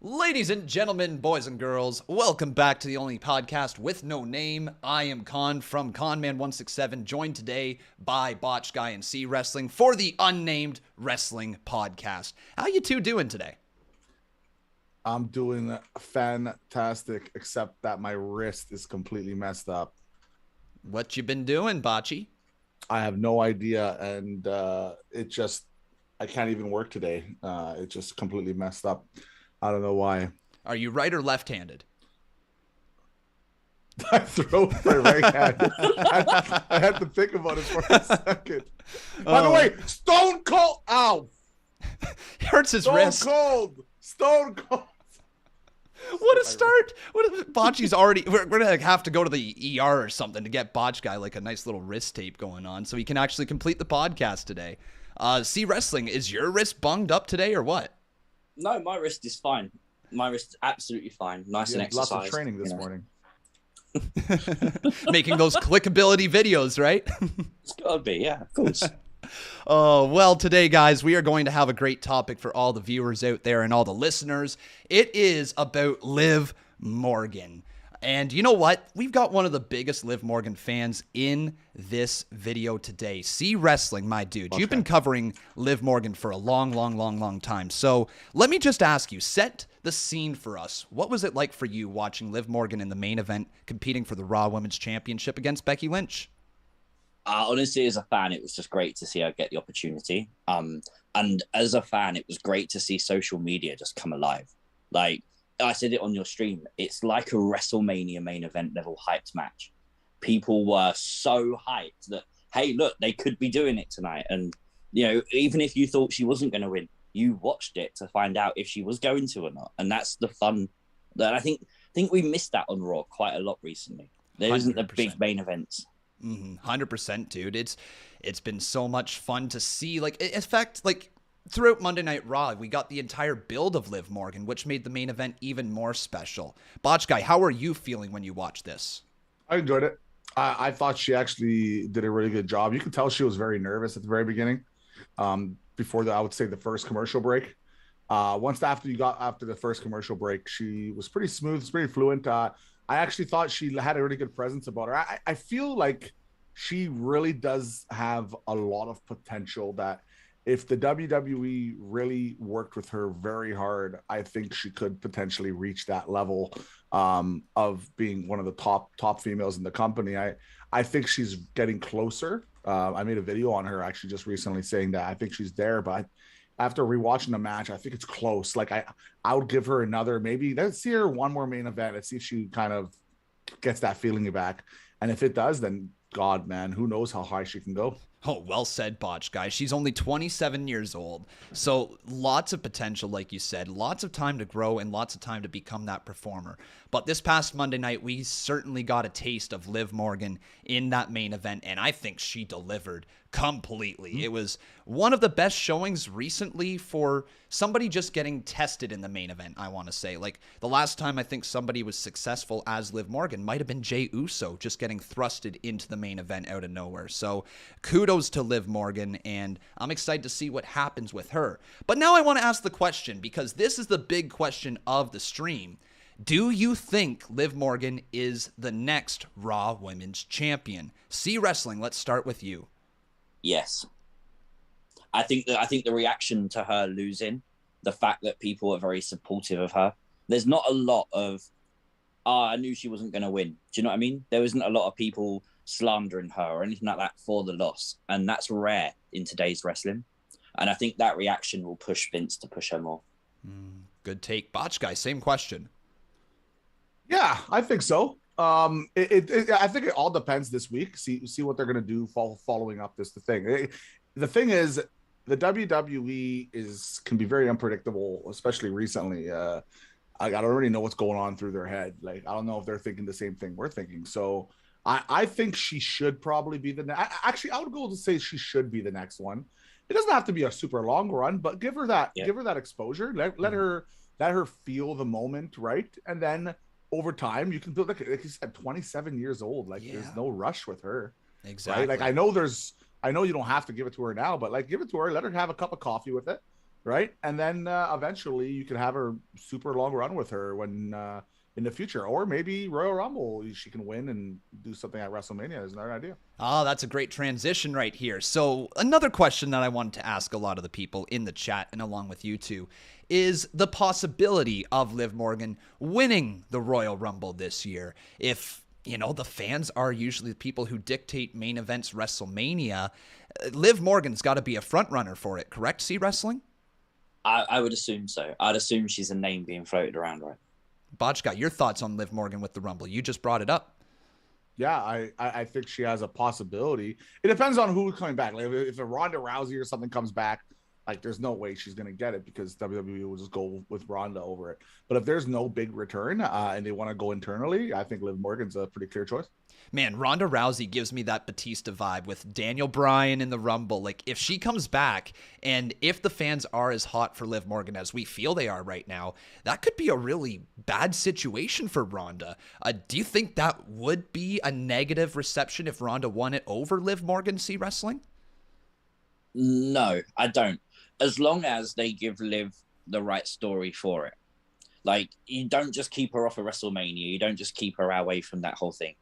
Ladies and gentlemen, boys and girls, welcome back to the only podcast with no name. I am Con from Conman167, joined today by Botch Guy and CWrestling for the UnNamed Wrestling Podcast. How you two doing today? I'm doing fantastic, except that my wrist is completely messed up. What you been doing, Botchy? I have no idea, and I can't even work today. It just completely messed up. I don't know why. Are you right or left-handed? I throw my right hand. I had to think about it for a second. By the way, Stone Cold. Ow! He hurts his wrist. Stone Cold. What a start! Botchy's already. We're gonna have to go to the ER or something to get Botch Guy like a nice little wrist tape going on, so he can actually complete the podcast today. CWrestling, is your wrist bunged up today or what? No, my wrist is fine. My wrist is absolutely fine. Nice and exercised. Lots of training this morning. Making those clickability videos, right? It's gotta be, yeah, of course. Oh, well, today, guys, we are going to have a great topic for all the viewers out there and all the listeners. It is about Liv Morgan. And you know what? We've got one of the biggest Liv Morgan fans in this video today. CWrestling, my dude. Okay. You've been covering Liv Morgan for a long time. So let me just ask you, set the scene for us. What was it like for you watching Liv Morgan in the main event competing for the Raw Women's Championship against Becky Lynch? Honestly, as a fan, it was just great to see her get the opportunity. And as a fan, it was great to see social media just come alive. Like, I said it on your stream, it's like a WrestleMania main event level hyped match. People were so hyped that, hey, look, they could be doing it tonight. And, you know, even if you thought she wasn't going to win, you watched it to find out if she was going to or not. And that's the fun that I think we missed that on Raw quite a lot recently. There 100%. isn't the big main events. 100%, dude. It's been so much fun to see. Like, in fact, like, throughout Monday Night Raw, we got the entire build of Liv Morgan, which made the main event even more special. Botch Guy, how are you feeling when you watch this? I enjoyed it. I thought she actually did a really good job. You could tell she was very nervous at the very beginning, before I would say the first commercial break. After the first commercial break, she was pretty smooth, pretty fluent. I actually thought she had a really good presence about her. I feel like she really does have a lot of potential that if the WWE really worked with her very hard, I think she could potentially reach that level of being one of the top females in the company. I think she's getting closer. I made a video on her actually just recently saying that I think she's there, but after rewatching the match, I think it's close. Like I would give her another, maybe let's see her one more main event. Let's see if she kind of gets that feeling back. And if it does, then God, man, who knows how high she can go. Oh, well said, Botch Guy. She's only 27 years old. So lots of potential, like you said, lots of time to grow and lots of time to become that performer. But this past Monday night, we certainly got a taste of Liv Morgan in that main event, and I think she delivered completely. It was one of the best showings recently for somebody just getting tested in the main event, I want to say. Like, the last time I think somebody was successful as Liv Morgan might have been Jey Uso, just getting thrusted into the main event out of nowhere. So kudos to Liv Morgan, and I'm excited to see what happens with her. But now I want to ask the question, because this is the big question of the stream. Do you think Liv Morgan is the next Raw Women's Champion? CWrestling, let's start with you. Yes. I think the reaction to her losing, the fact that people are very supportive of her, there's not a lot of, I knew she wasn't going to win. Do you know what I mean? There isn't a lot of people slandering her or anything like that for the loss. And that's rare in today's wrestling. And I think that reaction will push Vince to push her more. Good take. Botch Guy, same question. Yeah, I think so. I think it all depends this week. See what they're going to do following up the thing. The thing is, the WWE can be very unpredictable, especially recently. I don't really know what's going on through their head. Like, I don't know if they're thinking the same thing we're thinking. So I think she should probably be actually, I would go to say she should be the next one. It doesn't have to be a super long run, but give her that exposure. Let her feel the moment, right? And then over time, you can build, like you said, 27 years old. Like, there's no rush with her. Exactly. Right? Like, I know you don't have to give it to her now, but like, give it to her. Let her have a cup of coffee with it. right? And then eventually you can have a super long run with her when in the future, or maybe Royal Rumble she can win and do something at WrestleMania. Is another idea. Oh, that's a great transition right here. So another question that I wanted to ask a lot of the people in the chat and along with you two is the possibility of Liv Morgan winning the Royal Rumble this year. If, you know, the fans are usually the people who dictate main events WrestleMania, Liv Morgan's got to be a front runner for it, correct, CWrestling? I would assume so. I'd assume she's a name being floated around, right? Botch Guy, your thoughts on Liv Morgan with the Rumble? You just brought it up. Yeah, I think she has a possibility. It depends on who's coming back. Like if a Ronda Rousey or something comes back, like there's no way she's going to get it because WWE will just go with Ronda over it. But if there's no big return and they want to go internally, I think Liv Morgan's a pretty clear choice. Man, Ronda Rousey gives me that Batista vibe with Daniel Bryan in the Rumble. Like, if she comes back and if the fans are as hot for Liv Morgan as we feel they are right now, that could be a really bad situation for Ronda. Do you think that would be a negative reception if Ronda won it over Liv Morgan, CWrestling? No, I don't. As long as they give Liv the right story for it. Like, you don't just keep her off of WrestleMania. You don't just keep her away from that whole thing.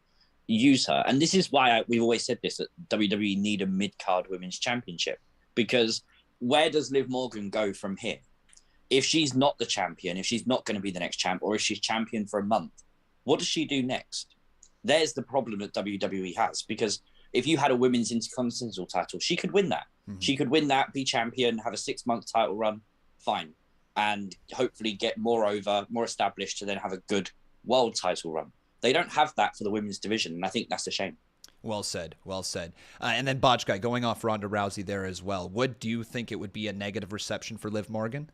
Use her. And this is why we've always said this, that WWE need a mid-card women's championship. Because where does Liv Morgan go from here? If she's not the champion, if she's not going to be the next champ, or if she's champion for a month, what does she do next? There's the problem that WWE has. Because if you had a women's intercontinental title, she could win that. Mm-hmm. She could win that, be champion, have a 6-month title run, fine. And hopefully get more established to then have a good world title run. They don't have that for the women's division, and I think that's a shame. Well said, well said. And then Botch Guy, going off Ronda Rousey there as well, do you think it would be a negative reception for Liv Morgan?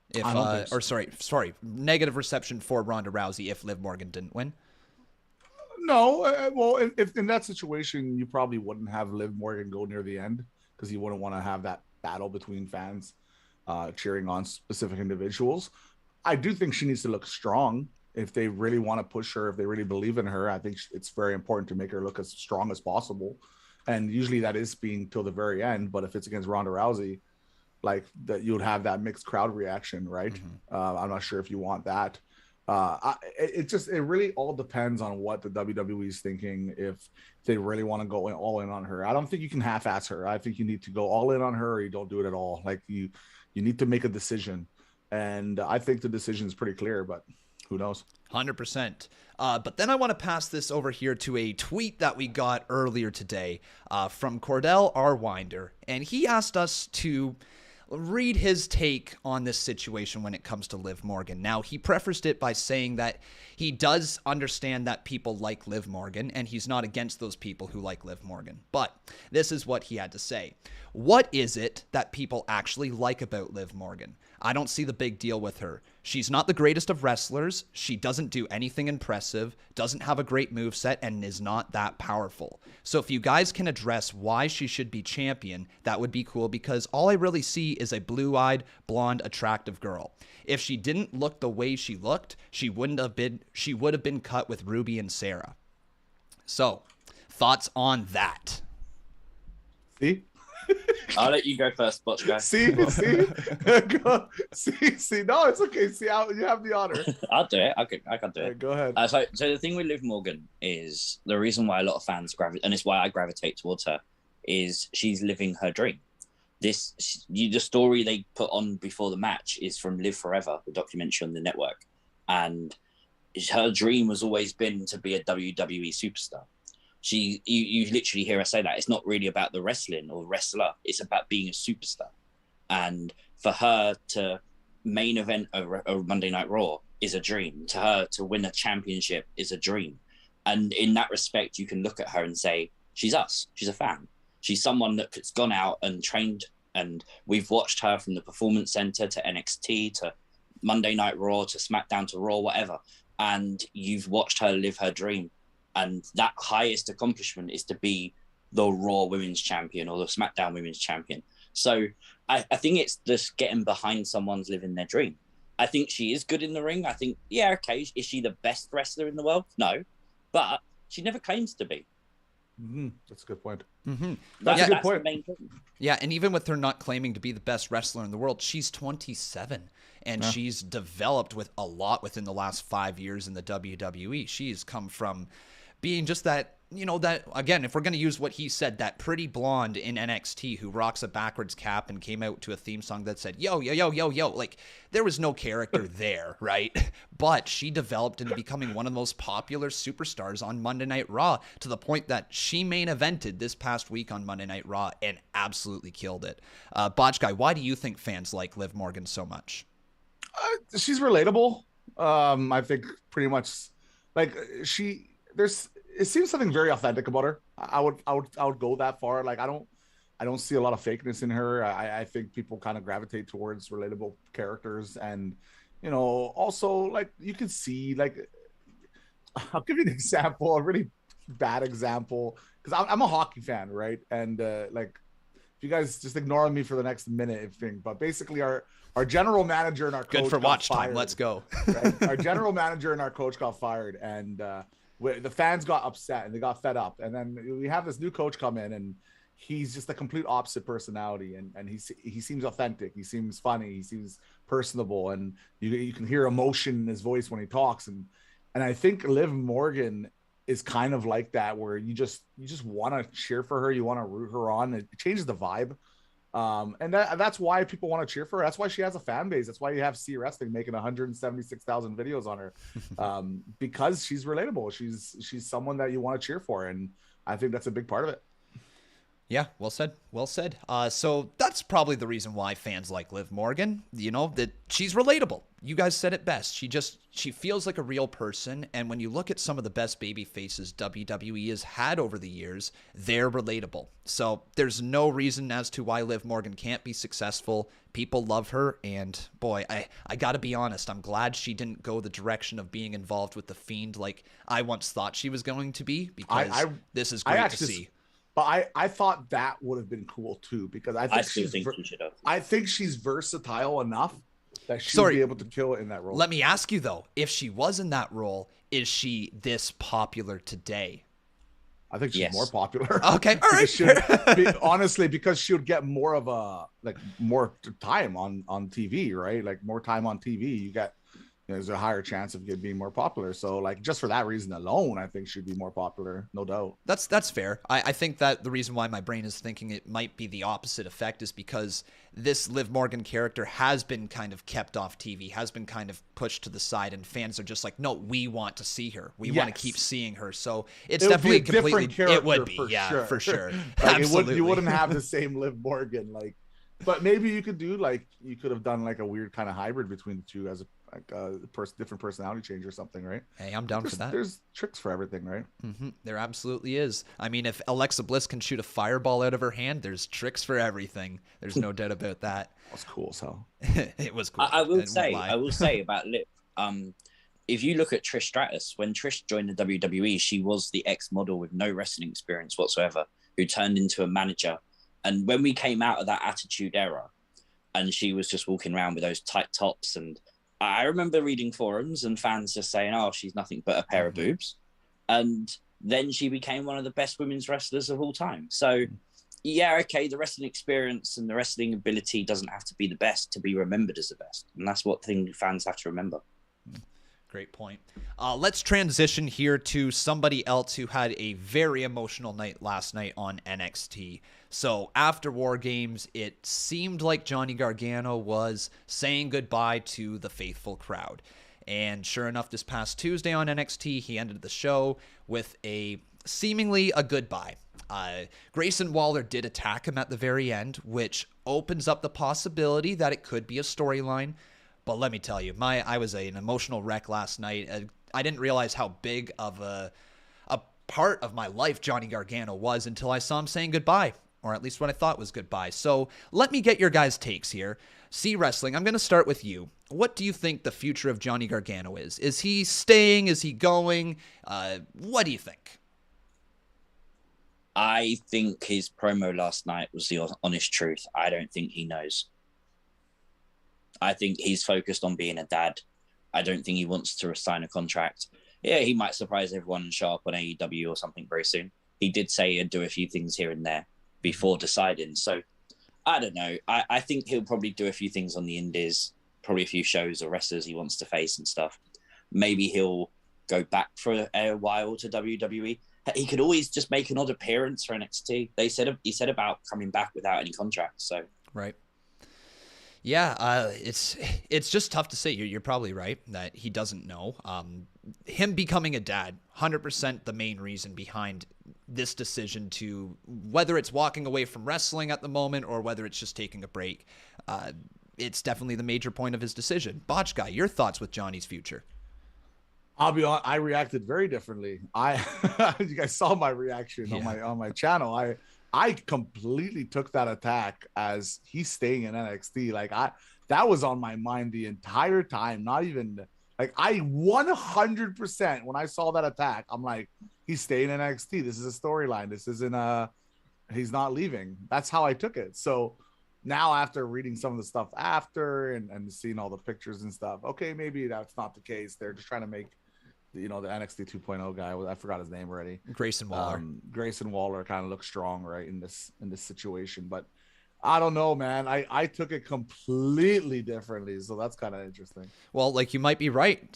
If I don't think so. Or sorry, negative reception for Ronda Rousey if Liv Morgan didn't win? No, well, if in that situation, you probably wouldn't have Liv Morgan go near the end because you wouldn't want to have that battle between fans cheering on specific individuals. I do think she needs to look strong. If they really want to push her, if they really believe in her, I think it's very important to make her look as strong as possible. And usually that is being till the very end. But if it's against Ronda Rousey, like that, you would have that mixed crowd reaction, right? Mm-hmm. I'm not sure if you want that. It really all depends on what the WWE is thinking. If they really want to go all in on her, I don't think you can half-ass her. I think you need to go all in on her, or you don't do it at all. Like you need to make a decision, and I think the decision is pretty clear, but who knows? 100%. But then I want to pass this over here to a tweet that we got earlier today from Cordell R. Winder, and he asked us to read his take on this situation when it comes to Liv Morgan. Now, he prefaced it by saying that he does understand that people like Liv Morgan, and he's not against those people who like Liv Morgan. But this is what he had to say. What is it that people actually like about Liv Morgan? I don't see the big deal with her. She's not the greatest of wrestlers. She doesn't do anything impressive, doesn't have a great moveset, and is not that powerful. So if you guys can address why she should be champion, that would be cool, because all I really see is a blue-eyed, blonde, attractive girl. If she didn't look the way she looked, she would have been cut with Ruby and Sarah. So, thoughts on that? See? I'll let you go first, Botch Guy. See? No, it's okay. See, you have the honor. I'll do it. I can do it. Right, go ahead. So the thing with Liv Morgan is the reason why a lot of fans gravitate, and it's why I gravitate towards her, is she's living her dream. The story they put on before the match is from Live Forever, the documentary on the network, and her dream has always been to be a WWE superstar. You literally hear her say that. It's not really about the wrestling or wrestler. It's about being a superstar. And for her to main event a Monday Night Raw is a dream. To her to win a championship is a dream. And in that respect, you can look at her and say, she's us. She's a fan. She's someone that's gone out and trained. And we've watched her from the Performance Center to NXT to Monday Night Raw to SmackDown to Raw, whatever. And you've watched her live her dream. And that highest accomplishment is to be the Raw Women's Champion or the SmackDown Women's Champion. So I think it's just getting behind someone's living their dream. I think she is good in the ring. I think, yeah, okay, is she the best wrestler in the world? No, but she never claims to be. That's a good point. That's a good the point. main thing. Yeah, and even with her not claiming to be the best wrestler in the world, she's 27, and she's developed with a lot within the last 5 years in the WWE. She's come from being just that, that, again, if we're going to use what he said, that pretty blonde in NXT who rocks a backwards cap and came out to a theme song that said, yo, yo, yo, yo, yo. Like, there was no character there, right? But she developed into becoming one of the most popular superstars on Monday Night Raw, to the point that she main evented this past week on Monday Night Raw and absolutely killed it. Botch Guy, why do you think fans like Liv Morgan so much? She's relatable. I think pretty much, like, it seems something very authentic about her. I would go that far. Like, I don't see a lot of fakeness in her. I think people kind of gravitate towards relatable characters, and also, like, you can see, like, I'll give you an example, a really bad example, because I'm a hockey fan, right? And like, if you guys just ignore me for the next minute, but basically our general manager and our coach good for got watch fired, time. Let's go. Right? Our general manager and our coach got fired, and the fans got upset and they got fed up. And then we have this new coach come in, and he's just a complete opposite personality. And he seems authentic. He seems funny. He seems personable, and you can hear emotion in his voice when he talks. And I think Liv Morgan is kind of like that, where you just want to cheer for her. You want to root her on. It changes the vibe. And that's why people want to cheer for her. That's why she has a fan base. That's why you have CWrestling making 176,000 videos on her, because she's relatable. She's someone that you want to cheer for, and I think that's a big part of it. Yeah, well said. Well said. So that's probably the reason why fans like Liv Morgan, that she's relatable. You guys said it best. She feels like a real person. And when you look at some of the best baby faces WWE has had over the years, they're relatable. So there's no reason as to why Liv Morgan can't be successful. People love her. And boy, I got to be honest, I'm glad she didn't go the direction of being involved with The Fiend like I once thought she was going to be, because this is great to see. But I thought that would have been cool too, because I think she's versatile enough that she'll be able to kill it in that role. Let me ask you though, if she was in that role, is she this popular today? I think she's more popular. Okay, all right. Honestly, because she would get more of more time on TV, right? Like, more time on TV, you get. There's a higher chance of it being more popular. So, like, just for that reason alone, I think she'd be more popular, no doubt. That's fair. I think that the reason why my brain is thinking it might be the opposite effect is because this Liv Morgan character has been kind of kept off TV, has been kind of pushed to the side, and fans are just like, no, we want to see her. We want to keep seeing her. So it's definitely completely. It would be, for sure. Like, absolutely. You wouldn't have the same Liv Morgan, like. But maybe you could have done like a weird kind of hybrid between the two, as a different personality change or something, right? Hey, I'm down for that. There's tricks for everything, right? Mm-hmm. There absolutely is. I mean, if Alexa Bliss can shoot a fireball out of her hand, there's tricks for everything. There's no doubt about that. That's cool as hell. It was cool. I will say about Liv, if you look at Trish Stratus, when Trish joined the WWE, she was the ex-model with no wrestling experience whatsoever, who turned into a manager. And when we came out of that Attitude Era, and she was just walking around with those tight tops, and I remember reading forums and fans just saying, oh, she's nothing but a pair of boobs. And then she became one of the best women's wrestlers of all time. So, yeah, okay, the wrestling experience and the wrestling ability doesn't have to be the best to be remembered as the best. And that's what fans have to remember. Great point. Let's transition here to somebody else who had a very emotional night last night on NXT. So after War Games, it seemed like Johnny Gargano was saying goodbye to the faithful crowd. And sure enough, this past Tuesday on NXT, he ended the show with seemingly a goodbye. Grayson Waller did attack him at the very end, which opens up the possibility that it could be a storyline. But let me tell you, I was an emotional wreck last night. I didn't realize how big of a part of my life Johnny Gargano was until I saw him saying goodbye, or at least what I thought was goodbye. So let me get your guys' takes here. CWrestling, I'm going to start with you. What do you think the future of Johnny Gargano is? Is he staying? Is he going? What do you think? I think his promo last night was the honest truth. I don't think he knows. I think he's focused on being a dad. I don't think he wants to sign a contract. Yeah, he might surprise everyone and show up on AEW or something very soon. he did say he'd do a few things here and there before deciding. So I don't know. I think he'll probably do a few things on the indies, probably a few shows or wrestlers he wants to face and stuff. Maybe he'll go back for a while to WWE. He could always just make an odd appearance for NXT. He said about coming back without any contract. So right. Yeah, it's just tough to say. You're probably right that he doesn't know. Him becoming a dad, 100% the main reason behind this decision to whether it's walking away from wrestling at the moment or whether it's just taking a break. It's definitely the major point of his decision. Botch Guy, your thoughts with Johnny's future? I'll be honest, I reacted very differently. You guys saw my reaction on my channel. I completely took that attack as he's staying in NXT. Like that was on my mind the entire time. Not even like I 100% when I saw that attack, I'm like, he's staying in NXT. This is a storyline. This isn't he's not leaving. That's how I took it. So now after reading some of the stuff after and seeing all the pictures and stuff, okay, maybe that's not the case. They're just trying to make the NXT 2.0 guy, I forgot his name already. Grayson Waller. Grayson Waller kind of looks strong, right, in this situation. But I don't know, man. I took it completely differently, so that's kind of interesting. Well, like you might be right.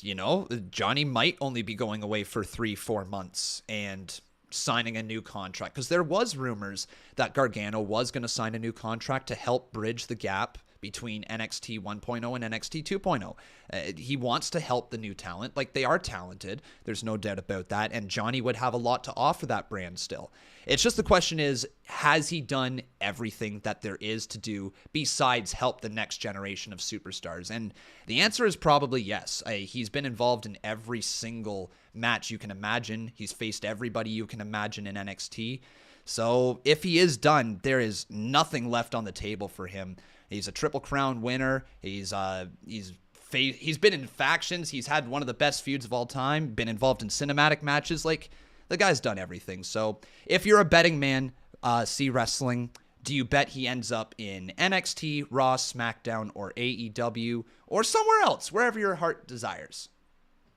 Johnny might only be going away for 3-4 months and signing a new contract, because there was rumors that Gargano was going to sign a new contract to help bridge the gap between NXT 1.0 and NXT 2.0. He wants to help the new talent. Like, they are talented. There's no doubt about that. And Johnny would have a lot to offer that brand still. It's just the question is, has he done everything that there is to do besides help the next generation of superstars? And the answer is probably yes. He's been involved in every single match you can imagine. He's faced everybody you can imagine in NXT. So if he is done, there is nothing left on the table for him. He's a Triple Crown winner. He's been in factions. He's had one of the best feuds of all time. Been involved in cinematic matches. Like, the guy's done everything. So if you're a betting man, CWrestling, do you bet he ends up in NXT, Raw, SmackDown, or AEW, or somewhere else, wherever your heart desires?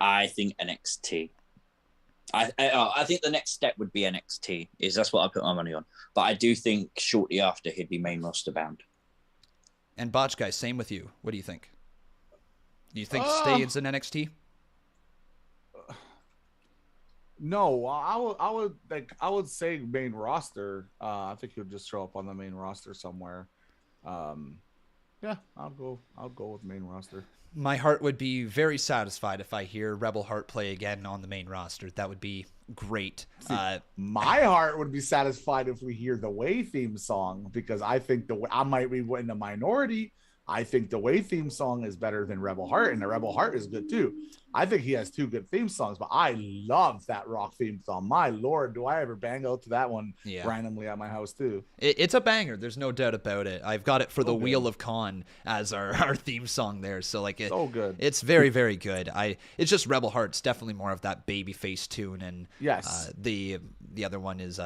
I think NXT. I think the next step would be NXT. That's what I put my money on. But I do think shortly after he'd be main roster bound. And Botch Guy, same with you. What do you think? Do you think stays in NXT? No, I would say main roster. I think he'll just show up on the main roster somewhere. Yeah, I'll go with main roster. My heart would be very satisfied if I hear Rebel Heart play again on the main roster. That would be great. My heart would be satisfied if we hear the Way theme song, because I think I might be in the minority. I think the Way theme song is better than Rebel Heart, and the Rebel Heart is good too. I think he has two good theme songs, but I love that Rock theme song. My Lord, do I ever bang out to that one randomly at my house too? It's a banger. There's no doubt about it. I've got it for the Wheel of Khan as our theme song there. So like so good. It's very, very good. It's just Rebel Heart's definitely more of that babyface tune, and yes, the other one is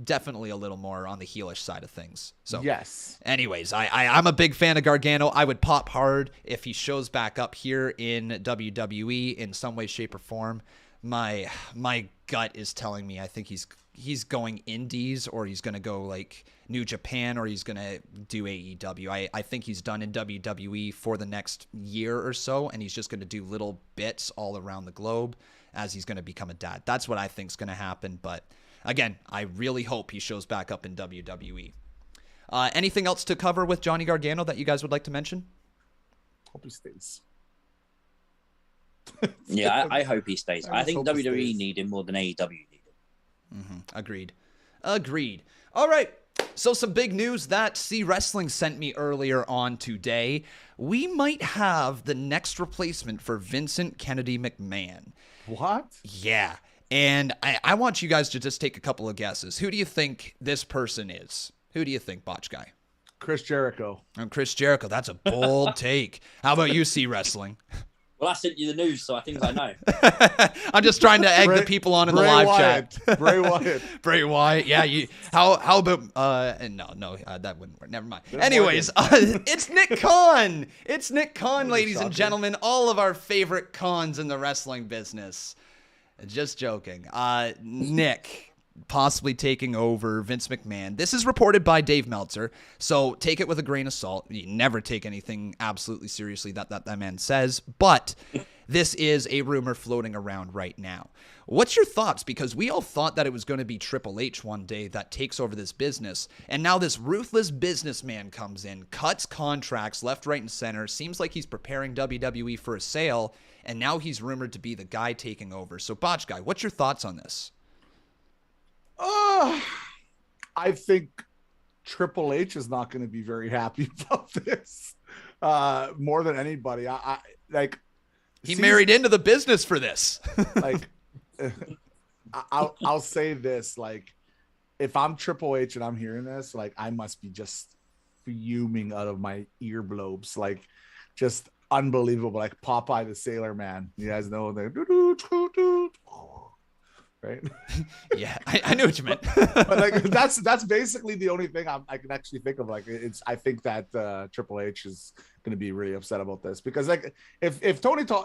definitely a little more on the heelish side of things. So yes. Anyways, I'm a big fan of Gargano. I would pop hard if he shows back up here in WWE in some way, shape, or form. My gut is telling me I think he's going indies, or he's going to go like New Japan, or he's going to do AEW. I think he's done in WWE for the next year or so, and he's just going to do little bits all around the globe as he's going to become a dad. That's what I think is going to happen, but again, I really hope he shows back up in WWE. Anything else to cover with Johnny Gargano that you guys would like to mention? Hope he stays. Yeah, I hope he stays. I think WWE need him more than AEW need him. Agreed. All right. So some big news that CWrestling sent me earlier on today. We might have the next replacement for Vincent Kennedy McMahon. What? Yeah. And I want you guys to just take a couple of guesses. Who do you think this person is? Who do you think, Botch Guy? Chris Jericho. Chris Jericho. That's a bold take. How about you, CWrestling? Well, I sent you the news, so I think I know. I'm just trying to egg the people on in the live chat. Bray Wyatt. Bray Wyatt. Yeah. How about? No, that wouldn't work. Never mind. Liv Anyways, it's Nick Khan. It's Nick Khan, ladies and gentlemen. All of our favorite Khans in the wrestling business. Just joking. Nick, possibly taking over Vince McMahon. This is reported by Dave Meltzer, so take it with a grain of salt. You never take anything absolutely seriously that man says, but this is a rumor floating around right now. What's your thoughts? Because we all thought that it was going to be Triple H one day that takes over this business, and now this ruthless businessman comes in, cuts contracts left, right, and center, seems like he's preparing WWE for a sale, and now he's rumored to be the guy taking over. So, Botch Guy, what's your thoughts on this? I think Triple H is not going to be very happy about this more than anybody. I like he married into the business for this. Like, I'll say this: like, if I'm Triple H and I'm hearing this, like, I must be just fuming out of my earlobes, like, just unbelievable, like Popeye the Sailor Man. You guys know the right? Yeah, I know what you meant. But like that's basically the only thing I can actually think of. Like, I think that Triple H is going to be really upset about this, because like if Tony Khan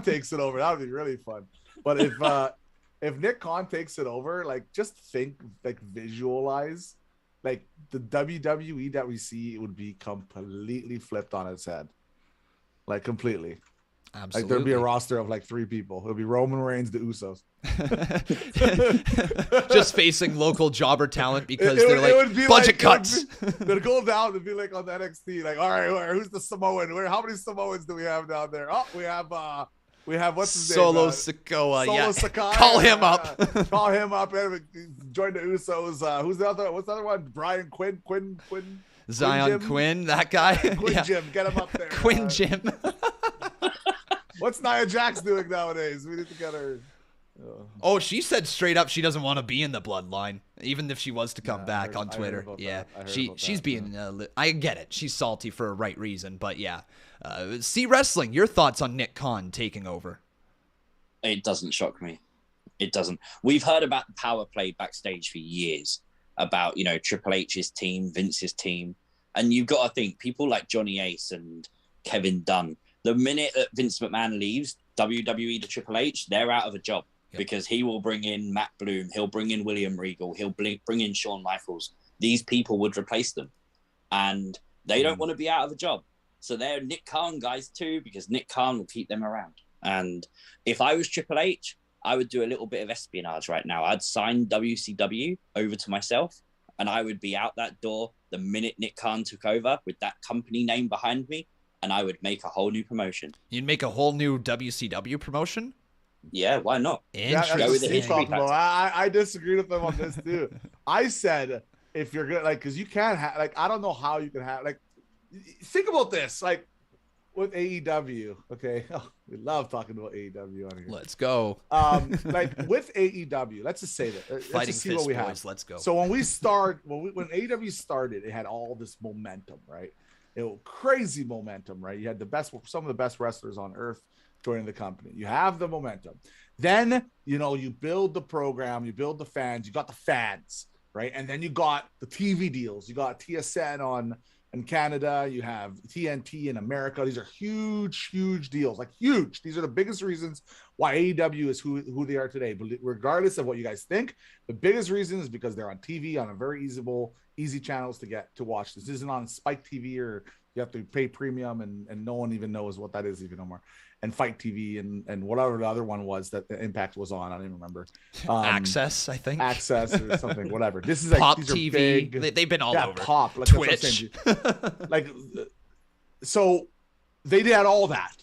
takes it over, that would be really fun. But if Nick Khan takes it over, like, just think, like, visualize, like, the WWE that we see would be completely flipped on its head, like, completely. Absolutely. Like, there'd be a roster of like 3 people. It'll be Roman Reigns, the Usos. Just facing local jobber talent because they're like budget cuts. They'd go down and be like on the NXT, like, all right, who's the Samoan? How many Samoans do we have down there? Oh, we have what's his Solo name? Sikoa. Solo Yeah. Sakai. Call him up. Call him up and join the Usos. Who's the other? What's the other one? Brian Quinn. Zion Quinn, that guy. Quinn Yeah. Jim, get him up there. Quinn Jim. What's Nia Jax doing nowadays? We need to get her. Oh, she said straight up she doesn't want to be in the bloodline, even if she was to come back on Twitter. Yeah, she's being. I get it. She's salty for a right reason, but yeah. CWrestling, your thoughts on Nick Khan taking over? It doesn't shock me. It doesn't. We've heard about the power play backstage for years about, you know, Triple H's team, Vince's team, and you've got to think people like Johnny Ace and Kevin Dunn. The minute that Vince McMahon leaves WWE to Triple H, they're out of a job. Yep. Because he will bring in Matt Bloom, he'll bring in William Regal, he'll bring in Shawn Michaels. These people would replace them, and they don't want to be out of a job. So they're Nick Khan guys too, because Nick Khan will keep them around. And if I was Triple H, I would do a little bit of espionage right now. I'd sign WCW over to myself, and I would be out that door the minute Nick Khan took over with that company name behind me, and I would make a whole new promotion. You'd make a whole new WCW promotion? Yeah, why not? Interesting. I disagreed with them on this too. I said, if you're gonna, like, because you can't have, like, I don't know how you can have, like, think about this, like, with AEW. Okay, we love talking about AEW on here. Let's go. Like, with AEW, let's just say that. Let's just see what we have. Let's go. So when AEW started, it had all this momentum, right? It was crazy momentum, right? You had some of the best wrestlers on earth joining the company. You have the momentum. Then, you know, you build the program, you build the fans, you got the fans, right? And then you got the TV deals. You got TSN in Canada, you have TNT in America. These are huge deals, like huge. These are the biggest reasons why AEW is who they are today. But regardless of what you guys think, the biggest reason is because they're on TV, on a very easy channels to watch. This isn't on Spike TV, or you have to pay premium, and no one even knows what that is even no more. And Fight TV and whatever the other one was that the Impact was on, I don't even remember. Access, I think. Access or something, whatever. This is like Pop these TV. Big, they've been all over. Pop, like Twitch. Like, so they did all that.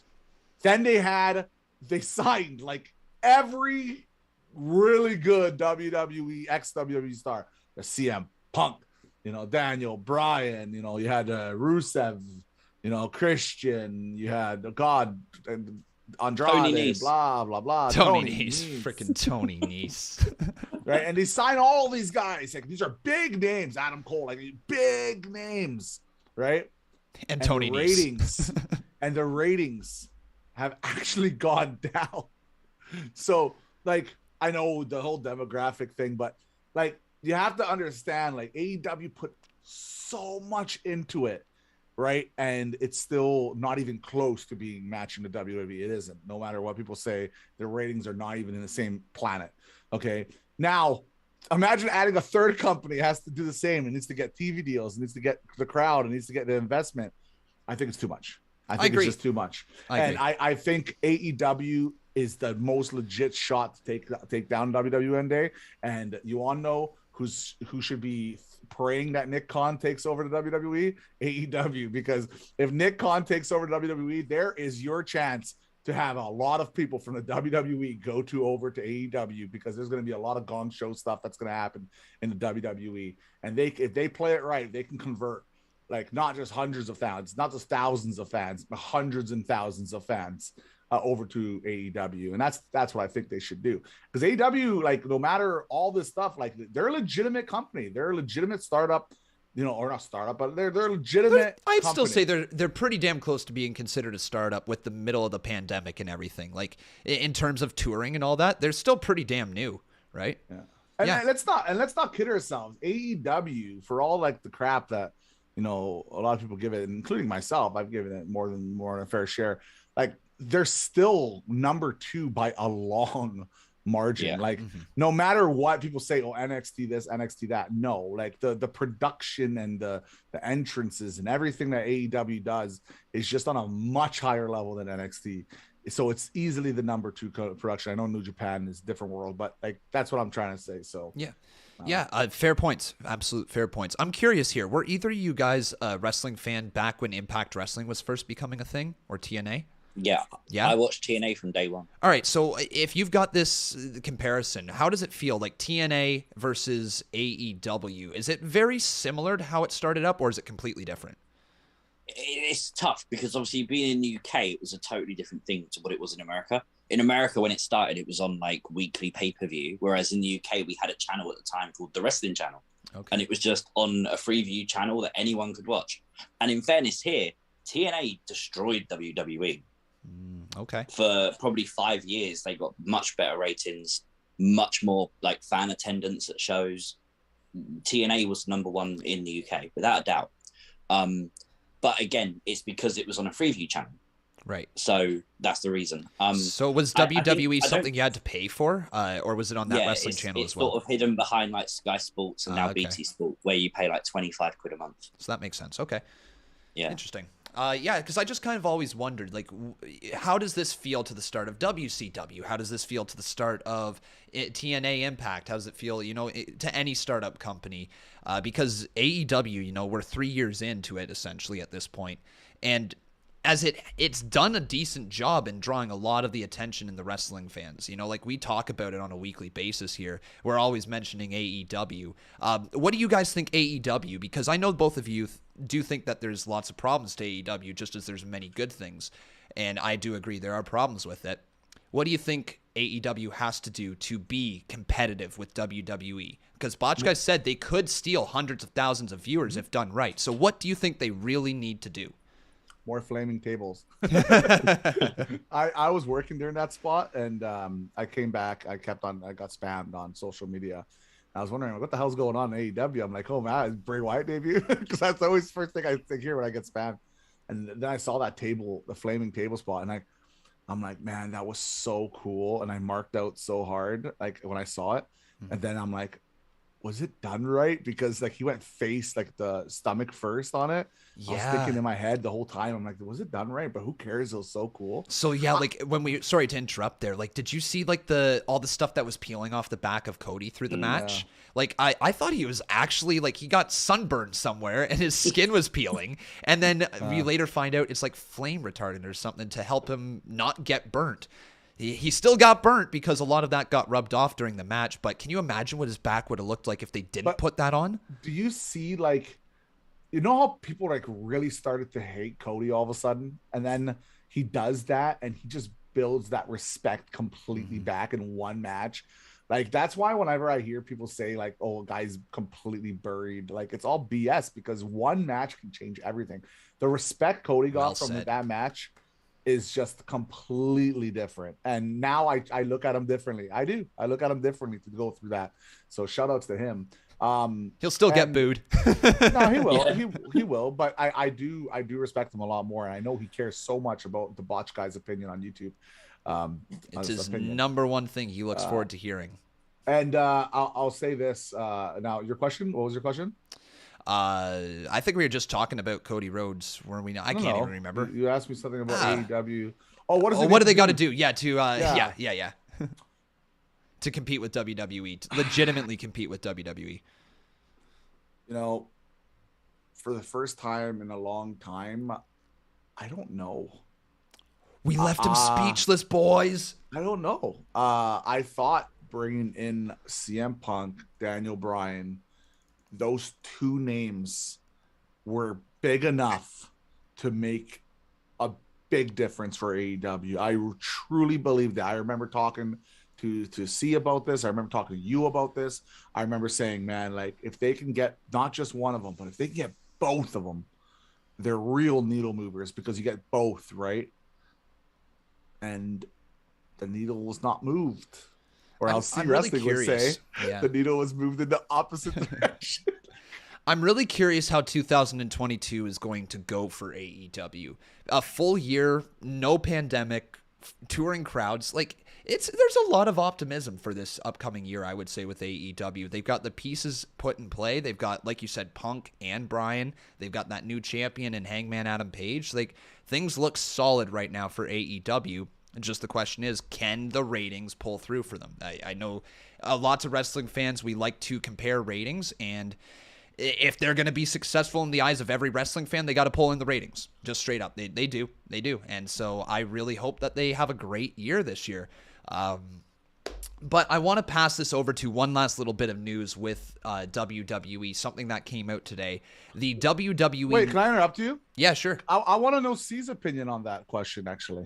Then they signed like every really good WWE ex-WWE star. The CM Punk, you know, Daniel Bryan, you know, you had Rusev, you know, Christian, you had and Andrade, blah blah blah. Tony Nese, freaking Tony Nese, right? And they sign all these guys. Like, these are big names. Adam Cole, like, big names, right? And Tony Nese. And the ratings have actually gone down. So, like, I know the whole demographic thing, but like, you have to understand, like, AEW put so much into it, right? And it's still not even close to being matching the WWE. It isn't. No matter what people say, their ratings are not even in the same planet. Okay. Now, imagine adding a third company has to do the same. It needs to get TV deals, it needs to get the crowd, it needs to get the investment. I think it's too much. I think it's just too much. I think AEW is the most legit shot to take down WWE one day. And you all know who should be praying that Nick Khan takes over the WWE? AEW. Because if Nick Khan takes over the WWE, there is your chance to have a lot of people from the WWE go over to AEW, because there's going to be a lot of gong show stuff that's going to happen in the WWE. And if they play it right, they can convert like not just hundreds of fans, not just thousands of fans, but hundreds and thousands of fans over to AEW. And that's what I think they should do. Because AEW, like, no matter all this stuff, like, they're a legitimate company. They're a legitimate startup, or not startup, but they're legitimate. I'd still say they're pretty damn close to being considered a startup with the middle of the pandemic and everything. Like, in terms of touring and all that, they're still pretty damn new, right? Yeah. And let's not kid ourselves. AEW, for all like the crap that a lot of people give it, including myself, I've given it more than a fair share. Like, they're still number 2 by a long margin. Yeah. Like, no matter what people say, oh, NXT this, NXT that. No, like the production and the entrances and everything that AEW does is just on a much higher level than NXT. So it's easily the number 2 production. I know New Japan is a different world, but like, that's what I'm trying to say. So fair points. Absolute fair points. I'm curious here. Were either of you guys a wrestling fan back when Impact Wrestling was first becoming a thing, or TNA? Yeah. I watched TNA from day one. All right, so if you've got this comparison, how does it feel, like TNA versus AEW? Is it very similar to how it started up, or is it completely different? It's tough, because obviously being in the UK, it was a totally different thing to what it was in America. In America, when it started, it was on like weekly pay-per-view, whereas in the UK, we had a channel at the time called the Wrestling Channel. Okay. And it was just on a Freeview channel that anyone could watch. And in fairness here, TNA destroyed WWE. Okay. For probably 5 years, they got much better ratings, much more like fan attendance at shows. TNA was number 1 in the UK, without a doubt. But again, it's because it was on a Freeview channel. Right. So that's the reason. So was WWE something you had to pay for, or was it on that wrestling channel as well? It's sort of hidden behind like Sky Sports and now BT Sport, where you pay like 25 quid a month. So that makes sense. Okay. Yeah. Interesting. Because I just kind of always wondered, like, how does this feel to the start of WCW? How does this feel to the start of TNA Impact? How does it feel, to any startup company? Because AEW, we're 3 years into it essentially at this point, and as it's done a decent job in drawing a lot of the attention in the wrestling fans. Like, we talk about it on a weekly basis here. We're always mentioning AEW. What do you guys think AEW? Because I know both of you do think that there's lots of problems to AEW, just as there's many good things. And I do agree there are problems with it. What do you think AEW has to do to be competitive with WWE? Because Botch Guy said they could steal hundreds of thousands of viewers if done right. So what do you think they really need to do? More flaming tables. I was working during that spot, and I came back. I got spammed on social media. I was wondering what the hell's going on in AEW. I'm like, oh man, is Bray Wyatt debut? Because that's always the first thing I think here when I get spammed. And then I saw that table, the flaming table spot, and I'm like, man, that was so cool. And I marked out so hard, like when I saw it. And then I'm like, was it done right? Because like he went face, like the stomach first on it. Yeah. I was thinking in my head the whole time, I'm like, was it done right? But who cares? It was so cool. So yeah, like sorry to interrupt there. Like, did you see like all the stuff that was peeling off the back of Cody through the match? Like I thought he was actually like, he got sunburned somewhere and his skin was peeling. And then we later find out it's like flame retardant or something to help him not get burnt. He still got burnt because a lot of that got rubbed off during the match. But can you imagine what his back would have looked like if they didn't put that on? Do you see, like, how people like really started to hate Cody all of a sudden? And then he does that and he just builds that respect completely back in one match. Like, that's why whenever I hear people say like, oh, guy's completely buried, like, it's all BS, because one match can change everything. The respect Cody got from that match is just completely different. And now I look at him differently. I look at him differently to go through that. So shout outs to him. He'll still get booed. No, he will. Yeah. He will. But I do respect him a lot more, and I know he cares so much about the Botch Guy's opinion on YouTube. It's his number one thing he looks forward to hearing. And I'll say this now. Your question? What was your question? I think we were just talking about Cody Rhodes, weren't we? I can't even remember. You asked me something about AEW. Oh, what do they got to do? Yeah, yeah. To compete with WWE, to legitimately compete with WWE. You know, for the first time in a long time, I don't know. We left him speechless, boys. I don't know. I thought bringing in CM Punk, Daniel Bryan, those two names were big enough to make a big difference for AEW. I truly believe that. I remember talking to see about this. I remember talking to you about this. I remember saying, man, like if they can get not just one of them, but if they can get both of them, they're real needle movers because you get both, right? And the needle was not moved. Or else CWrestling would say the needle was moved in the opposite direction. I'm really curious how 2022 is going to go for AEW. A full year, no pandemic, touring crowds. Like there's a lot of optimism for this upcoming year, I would say, with AEW. They've got the pieces put in play. They've got, like you said, Punk and Bryan. They've got that new champion in Hangman Adam Page. Like things look solid right now for AEW. And just the question is, can the ratings pull through for them? I know lots of wrestling fans, we like to compare ratings, and if they're going to be successful in the eyes of every wrestling fan, they got to pull in the ratings. Just straight up. They do. And so I really hope that they have a great year this year. But I want to pass this over to one last little bit of news with WWE, something that came out today. The WWE... Wait, can I interrupt you? Yeah, sure. I want to know C's opinion on that question, actually.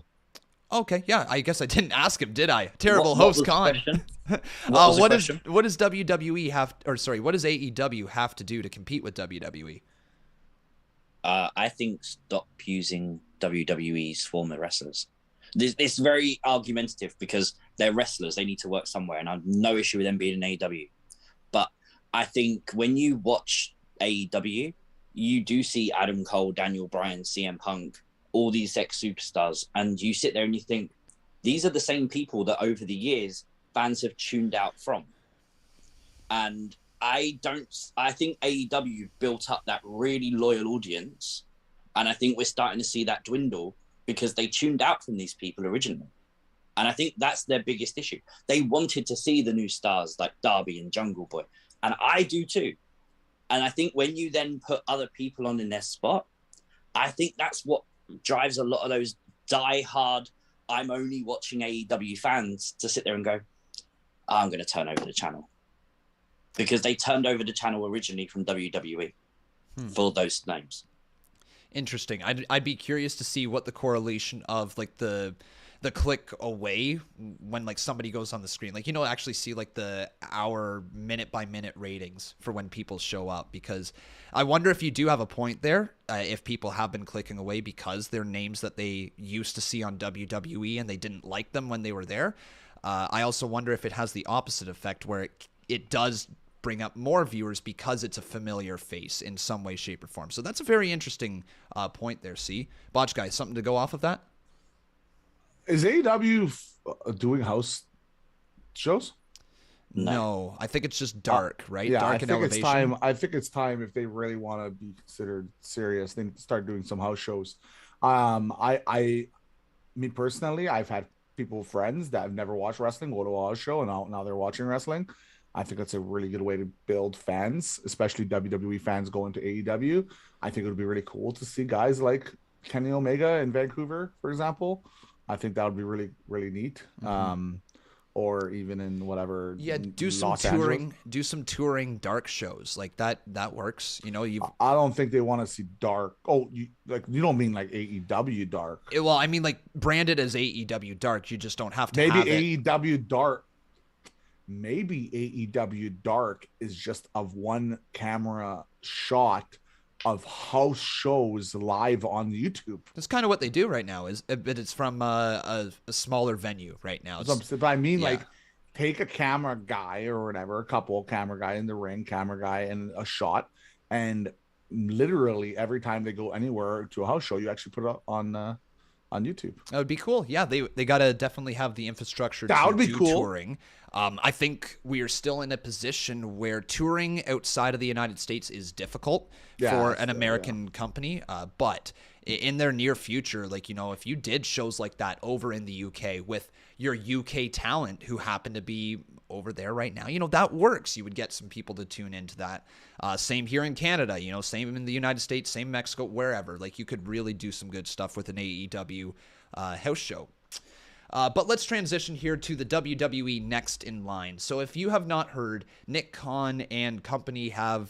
Okay, yeah, I guess I didn't ask him, did I? Terrible host con. What does WWE have, or sorry, what does AEW have to do to compete with WWE? I think stop using WWE's former wrestlers. It's very argumentative because they're wrestlers. They need to work somewhere, and I have no issue with them being in AEW. But I think when you watch AEW, you do see Adam Cole, Daniel Bryan, CM Punk, all these ex-superstars, and you sit there and you think, these are the same people that over the years fans have tuned out from. And I think AEW built up that really loyal audience, and I think we're starting to see that dwindle because they tuned out from these people originally. And I think that's their biggest issue. They wanted to see the new stars like Darby and Jungle Boy, and I do too. And I think when you then put other people on in their spot, I think that's what drives a lot of those die-hard, I'm only watching AEW fans to sit there and go, I'm going to turn over the channel. Because they turned over the channel originally from WWE for those names. Interesting. I'd be curious to see what the correlation of like the click away when like somebody goes on the screen, like, actually see like the hour minute by minute ratings for when people show up, because I wonder if you do have a point there, if people have been clicking away because they're names that they used to see on WWE and they didn't like them when they were there. I also wonder if it has the opposite effect where it does bring up more viewers because it's a familiar face in some way, shape, or form. So that's a very interesting point there. See, Botch Guy, something to go off of that? Is AEW doing house shows? No, I think it's just dark, right? Yeah, Dark and Elevation. I think it's time if they really want to be considered serious, they start doing some house shows. Me personally, I've had friends that have never watched wrestling go to a house show, and now they're watching wrestling. I think that's a really good way to build fans, especially WWE fans going to AEW. I think it would be really cool to see guys like Kenny Omega in Vancouver, for example. I think that would be really, really neat. Or even in whatever. Yeah, do some touring dark shows like that. That works. I don't think they want to see dark. Oh, you don't mean like AEW dark? Well, I mean like branded as AEW dark. You just don't have to. Maybe have AEW dark. Maybe AEW dark is just of one camera shot of house shows live on YouTube. That's kind of what they do right now. But it's from a smaller venue right now. But I mean, like take a camera guy or whatever, a couple camera guy in the ring, camera guy and a shot, and literally every time they go anywhere to a house show, you actually put it up on YouTube. That would be cool. Yeah, they gotta definitely have the infrastructure That to would be do cool. touring. I think we are still in a position where touring outside of the United States is difficult for an American company, but in their near future, like, you know, if you did shows like that over in the UK with your UK talent who happen to be over there right now, you know, that works. You would get some people to tune into that. Same here in Canada, you know, same in the United States, same Mexico, wherever. Like, you could really do some good stuff with an AEW house show. But let's transition here to the WWE Next in Line. So if you have not heard, Nick Khan and company have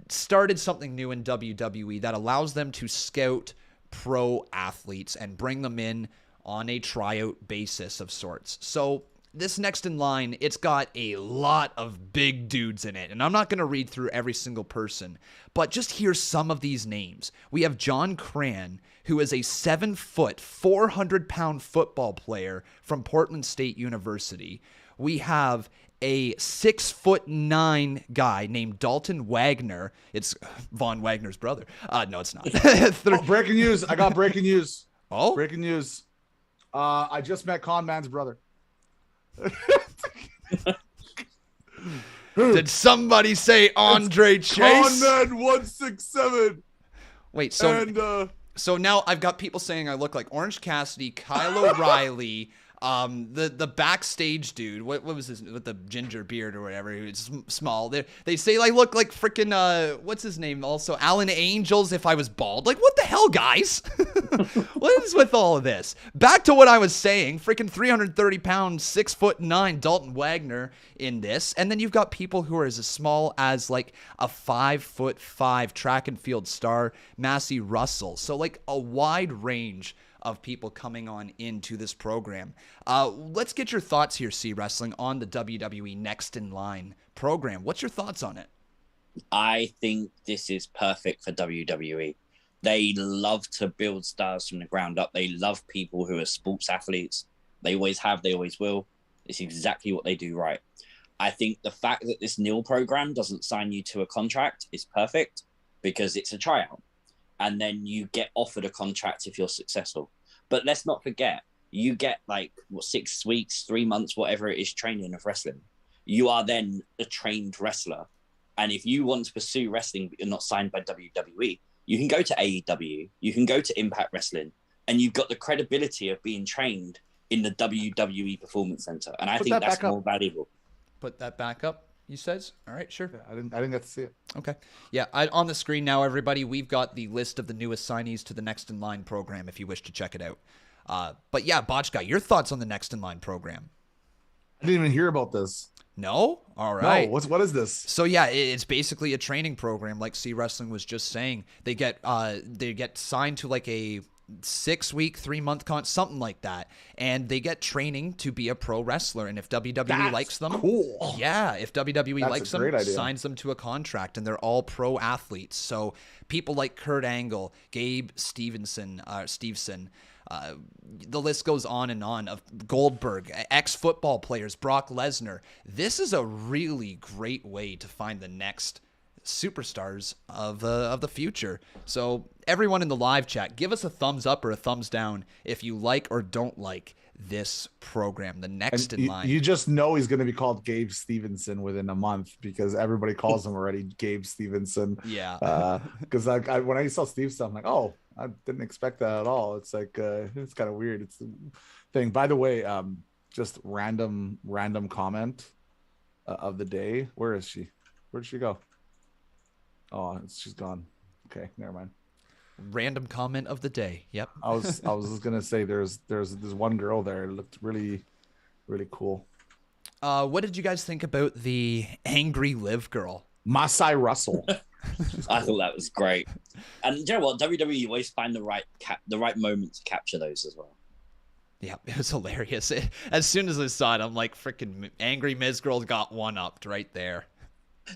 started something new in WWE that allows them to scout pro athletes and bring them in on a tryout basis of sorts. So this Next in Line, it's got a lot of big dudes in it. And I'm not going to read through every single person, but just hear some of these names. We have John Cran, who is a 7-foot, 400-pound football player from Portland State University. We have a 6'9" guy named Dalton Wagner. It's Von Wagner's brother. No, it's not. Breaking news. I got breaking news. Oh? Breaking news. I just met Con Man's brother. Did somebody say Andre Chase? Con Man 167. Wait, so And so now I've got people saying I look like Orange Cassidy, Kyle O'Reilly, the backstage dude. What was his with the ginger beard or whatever? It's small. They say I look like freaking what's his name? Also Alan Angels if I was bald. Like, what the hell, guys? What is with all of this? Back to what I was saying. Freaking 330 pound, 6'9" Dalton Wagner in this, and then you've got people who are as small as like a 5'5" track and field star, Massey Russell. So like a wide range of people coming on into this program. Let's get your thoughts here, CWrestling, on the WWE Next in Line program. What's your thoughts on it? I think this is perfect for WWE. They love to build stars from the ground up. They love people who are sports athletes. They always have, they always will. It's exactly what they do right. I think the fact that this NIL program doesn't sign you to a contract is perfect because it's a tryout. And then you get offered a contract if you're successful. But let's not forget, you get 6 weeks, 3 months, whatever it is, training of wrestling. You are then a trained wrestler. And if you want to pursue wrestling, but you're not signed by WWE, you can go to AEW, you can go to Impact Wrestling, and you've got the credibility of being trained in the WWE Performance Center. And I think that's more valuable. Put that back up, you says? All right, sure. I didn't get to see it. Okay. Yeah, on the screen now, everybody, we've got the list of the newest signees to the Next in Line program if you wish to check it out. But yeah, Botch Guy, your thoughts on the Next in Line program? I didn't even hear about this. No? All right. No, what is this? So yeah, it's basically a training program like CWrestling was just saying. They get signed to like a 6-week, 3-month something like that, and they get training to be a pro wrestler. And if WWE likes them, cool. Yeah, if WWE likes them, signs them to a contract, and they're all pro athletes. So people like Kurt Angle, Gabe Stevenson, the list goes on and on of Goldberg, ex-football players, Brock Lesnar. This is a really great way to find the next superstars of the future. So everyone in the live chat, give us a thumbs up or a thumbs down if you like or don't like this program, the Next in Line. You just know he's going to be called Gabe Stevenson within a month because everybody calls him already Gabe Stevenson. Yeah. Because when I saw Stevenson, I'm like, oh, I didn't expect that at all. It's like it's kind of weird. It's the thing. By the way, just random comment of the day. Where is she? Where did she go? Oh, she's gone. Okay, never mind. Random comment of the day. Yep. I was just gonna say there's one girl there. It looked really, really cool. What did you guys think about the angry Liv girl? Massey Russell. I thought that was great. And you know what? WWE always find the right moment to capture those as well. Yeah, it was hilarious. As soon as I saw it, I'm like, freaking angry Miz girl got one-upped right there.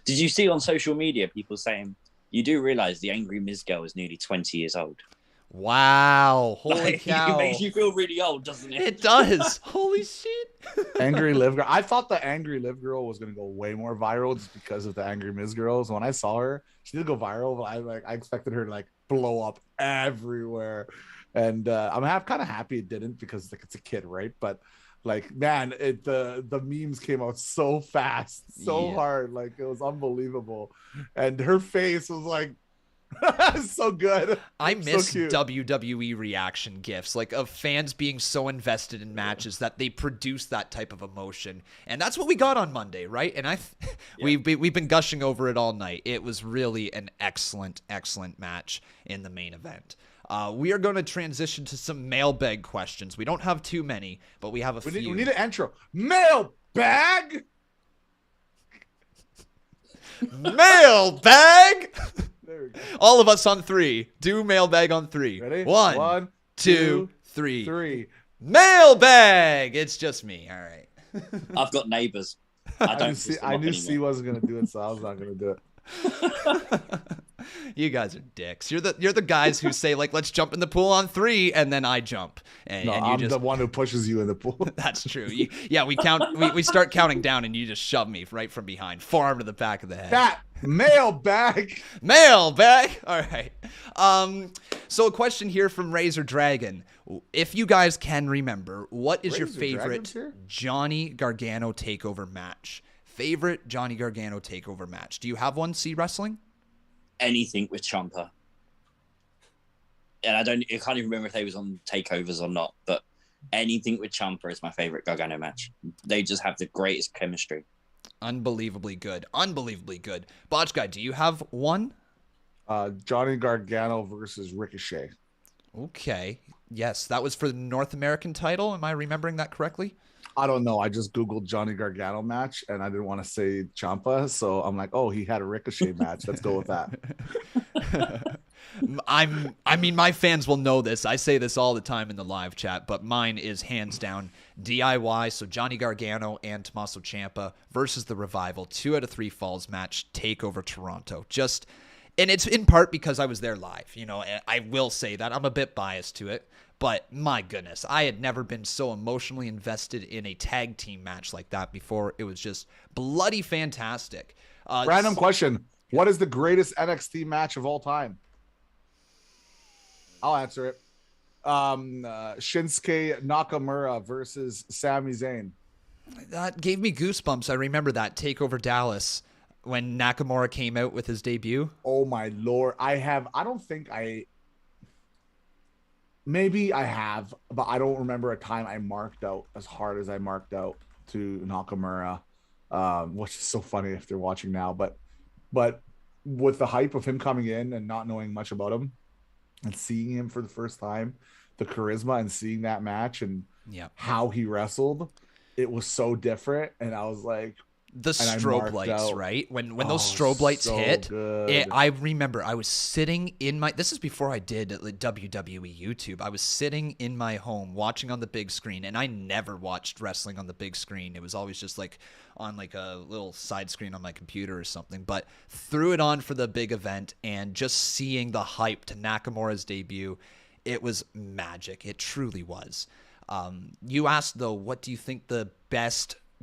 Did you see on social media people saying, you do realize the angry Miz girl is nearly 20 years old? Wow. Holy Like, cow. it makes you feel really old, doesn't it? It does. Holy shit. Angry Liv girl. I thought the Angry Liv girl was gonna go way more viral just because of the Angry Miz girls. When I saw her, she did go viral, but I expected her to like blow up everywhere. And I'm kind of happy it didn't because like it's a kid, right? But like, man, the memes came out so fast, so hard, like it was unbelievable. And her face was like so good. I miss so WWE reaction gifs, like of fans being so invested in matches that they produce that type of emotion, and that's what we got on Monday, right? And we've been gushing over it all night. It was really an excellent match in the main event. We are going to transition to some mailbag questions. We don't have too many, but we have a few. We need an intro. Mailbag. Mailbag. There we go. All of us on 3. Do mailbag on 3. Ready? 1, 2, 3. 3. Mailbag. It's just me. All right. I've got neighbors. I knew C wasn't gonna do it, so I was not gonna do it. You guys are dicks. You're the guys who say like, let's jump in the pool on 3, and then I jump. And I'm the one who pushes you in the pool. That's true. We start counting down, and you just shove me right from behind, forearm to the back of the head. That mailbag. Mailbag. All right. So a question here from Razor Dragon. If you guys can remember, what is your favorite Johnny Gargano takeover match? Favorite Johnny Gargano takeover match? Do you have one, CWrestling? Anything with Ciampa. And I can't even remember if they was on takeovers or not, but anything with Ciampa is my favorite Gargano match. They just have the greatest chemistry. Unbelievably good. Botch Guy, do you have one? Johnny Gargano versus Ricochet. Okay. Yes, that was for the North American title. Am I remembering that correctly? I don't know. I just Googled Johnny Gargano match and I didn't want to say Ciampa. So I'm like, oh, he had a Ricochet match. Let's go with that. I mean, my fans will know this. I say this all the time in the live chat, but mine is hands down DIY. So Johnny Gargano and Tommaso Ciampa versus the Revival, 2 out of 3 falls match, Takeover Toronto. And it's in part because I was there live. You know, I will say that I'm a bit biased to it, but my goodness, I had never been so emotionally invested in a tag team match like that before. It was just bloody fantastic. Random question. What is the greatest NXT match of all time? I'll answer it. Shinsuke Nakamura versus Sami Zayn. That gave me goosebumps. I remember that Takeover Dallas when Nakamura came out with his debut. Oh my Lord. Maybe I have, but I don't remember a time I marked out as hard as I marked out to Nakamura, which is so funny if they're watching now. But with the hype of him coming in and not knowing much about him and seeing him for the first time, the charisma and seeing that match and how he wrestled, it was so different. And I was like, the strobe lights, right? When those strobe lights hit, I remember I was sitting in this is before I did WWE YouTube. I was sitting in my home watching on the big screen, and I never watched wrestling on the big screen. It was always just like on like a little side screen on my computer or something, but threw it on for the big event and just seeing the hype to Nakamura's debut, it was magic. It truly was. You asked though, what do you think the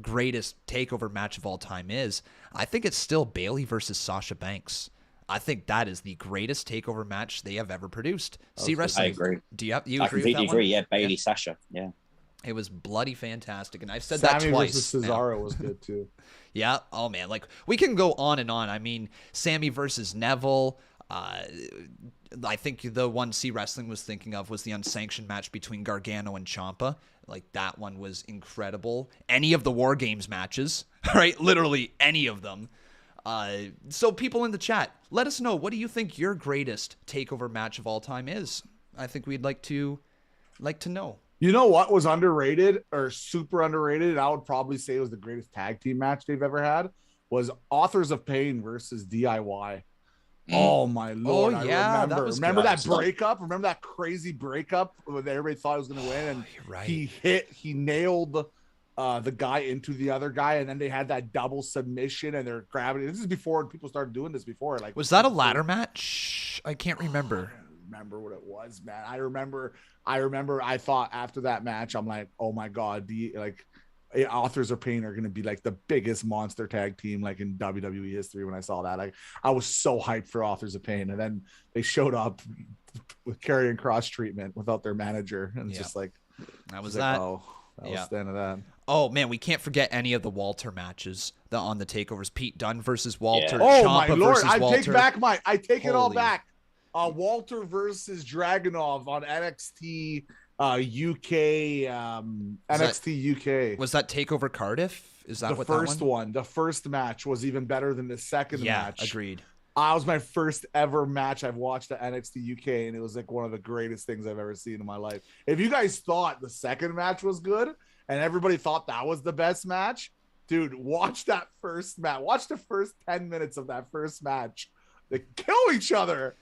greatest takeover match of all time is? I think it's still Bayley versus Sasha Banks. I think that is the greatest takeover match they have ever produced. CWrestling. I agree. Do you agree? I completely agree. Yeah, Bayley, Sasha. Yeah. It was bloody fantastic, and I've said Sami that twice. Versus Cesaro was good too. Yeah. Oh man, like we can go on and on. I mean, Sami versus Neville. I think the one CWrestling was thinking of was the unsanctioned match between Gargano and Ciampa. Like that one was incredible. Any of the War Games matches, right? Literally any of them. So people in the chat, let us know, what do you think your greatest takeover match of all time is? I think we'd like to know. You know what was underrated or super underrated, and I would probably say it was the greatest tag team match they've ever had, was Authors of Pain versus DIY. Oh my Lord. Oh yeah, remember that breakup? Remember that crazy breakup when everybody thought he was gonna win, and right. he nailed the guy into the other guy, and then they had that double submission and they're grabbing. This is before people started doing this before. Like, was that a ladder match? I can't remember. remember what it was, man. I remember I thought after that match, I'm like, oh my God, Authors of Pain are going to be like the biggest monster tag team like in WWE history. When I saw that, I was so hyped for Authors of Pain, and then they showed up with Karrion Kross treatment without their manager, and it's just like that was that. Like, oh, that was the end of that. Oh man, we can't forget any of the Walter matches on the takeovers. Pete Dunne versus Walter. Oh Ciampa my Lord, I take it all back. Walter versus Dragunov on NXT UK, NXT UK. Was that Takeover Cardiff? Is that the what first that one? one? The first match was even better than the second match. Yeah, agreed. That was my first ever match I've watched at NXT UK, and it was like one of the greatest things I've ever seen in my life. If you guys thought the second match was good and everybody thought that was the best match, dude, watch that first match. Watch the first 10 minutes of that first match. They kill each other.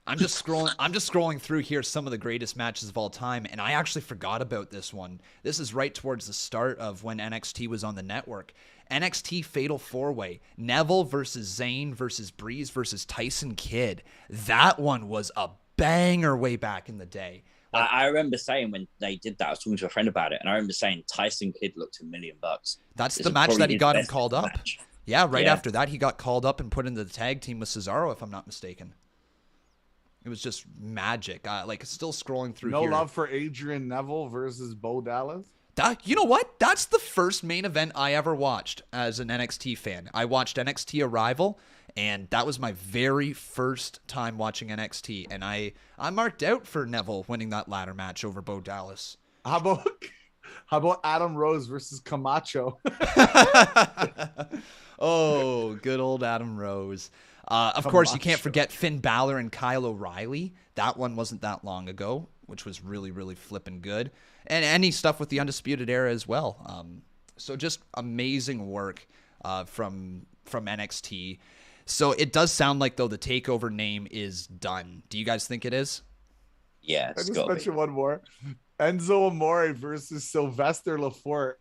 I'm just scrolling through here some of the greatest matches of all time, and I actually forgot about this one. This is right towards the start of when NXT was on the network. NXT Fatal 4-Way. Neville versus Zayn versus Breeze versus Tyson Kidd. That one was a banger way back in the day. I remember saying when they did that, I was talking to a friend about it, and I remember saying Tyson Kidd looked $1 million. That's the match that he got him called up. Yeah, after that, he got called up and put into the tag team with Cesaro, if I'm not mistaken. It was just magic. Still scrolling through here. No love for Adrian Neville versus Bo Dallas? You know what? That's the first main event I ever watched as an NXT fan. I watched NXT Arrival, and that was my very first time watching NXT. And I marked out for Neville winning that ladder match over Bo Dallas. How about Adam Rose versus Camacho? Oh, good old Adam Rose. Of course, you can't forget Finn Balor and Kyle O'Reilly. That one wasn't that long ago, which was really, really flipping good. And any stuff with the Undisputed Era as well. So just amazing work from NXT. So it does sound like, though, the TakeOver name is done. Do you guys think it is? Yeah, I just mentioned one more. Enzo Amore versus Sylvester Lafort.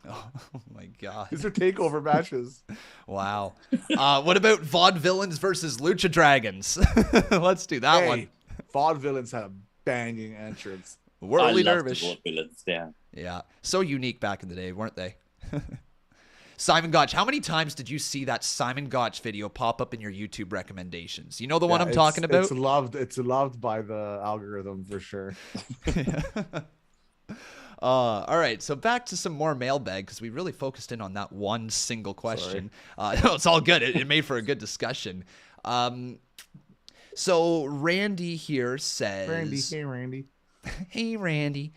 Oh my God. These are TakeOver matches. Wow. What about Vaudevillains versus Lucha Dragons? Let's do that one. Vaudevillains had a banging entrance. Whirly Dervish. Vaudevillains, yeah. So unique back in the day, weren't they? Simon Gotch. How many times did you see that Simon Gotch video pop up in your YouTube recommendations? You know the one I'm talking about? It's loved by the algorithm for sure. All right, so back to some more mailbag because we really focused in on that one single question. No, it's all good. It made for a good discussion. So Randy here says... Hey, Randy. Hey, Randy.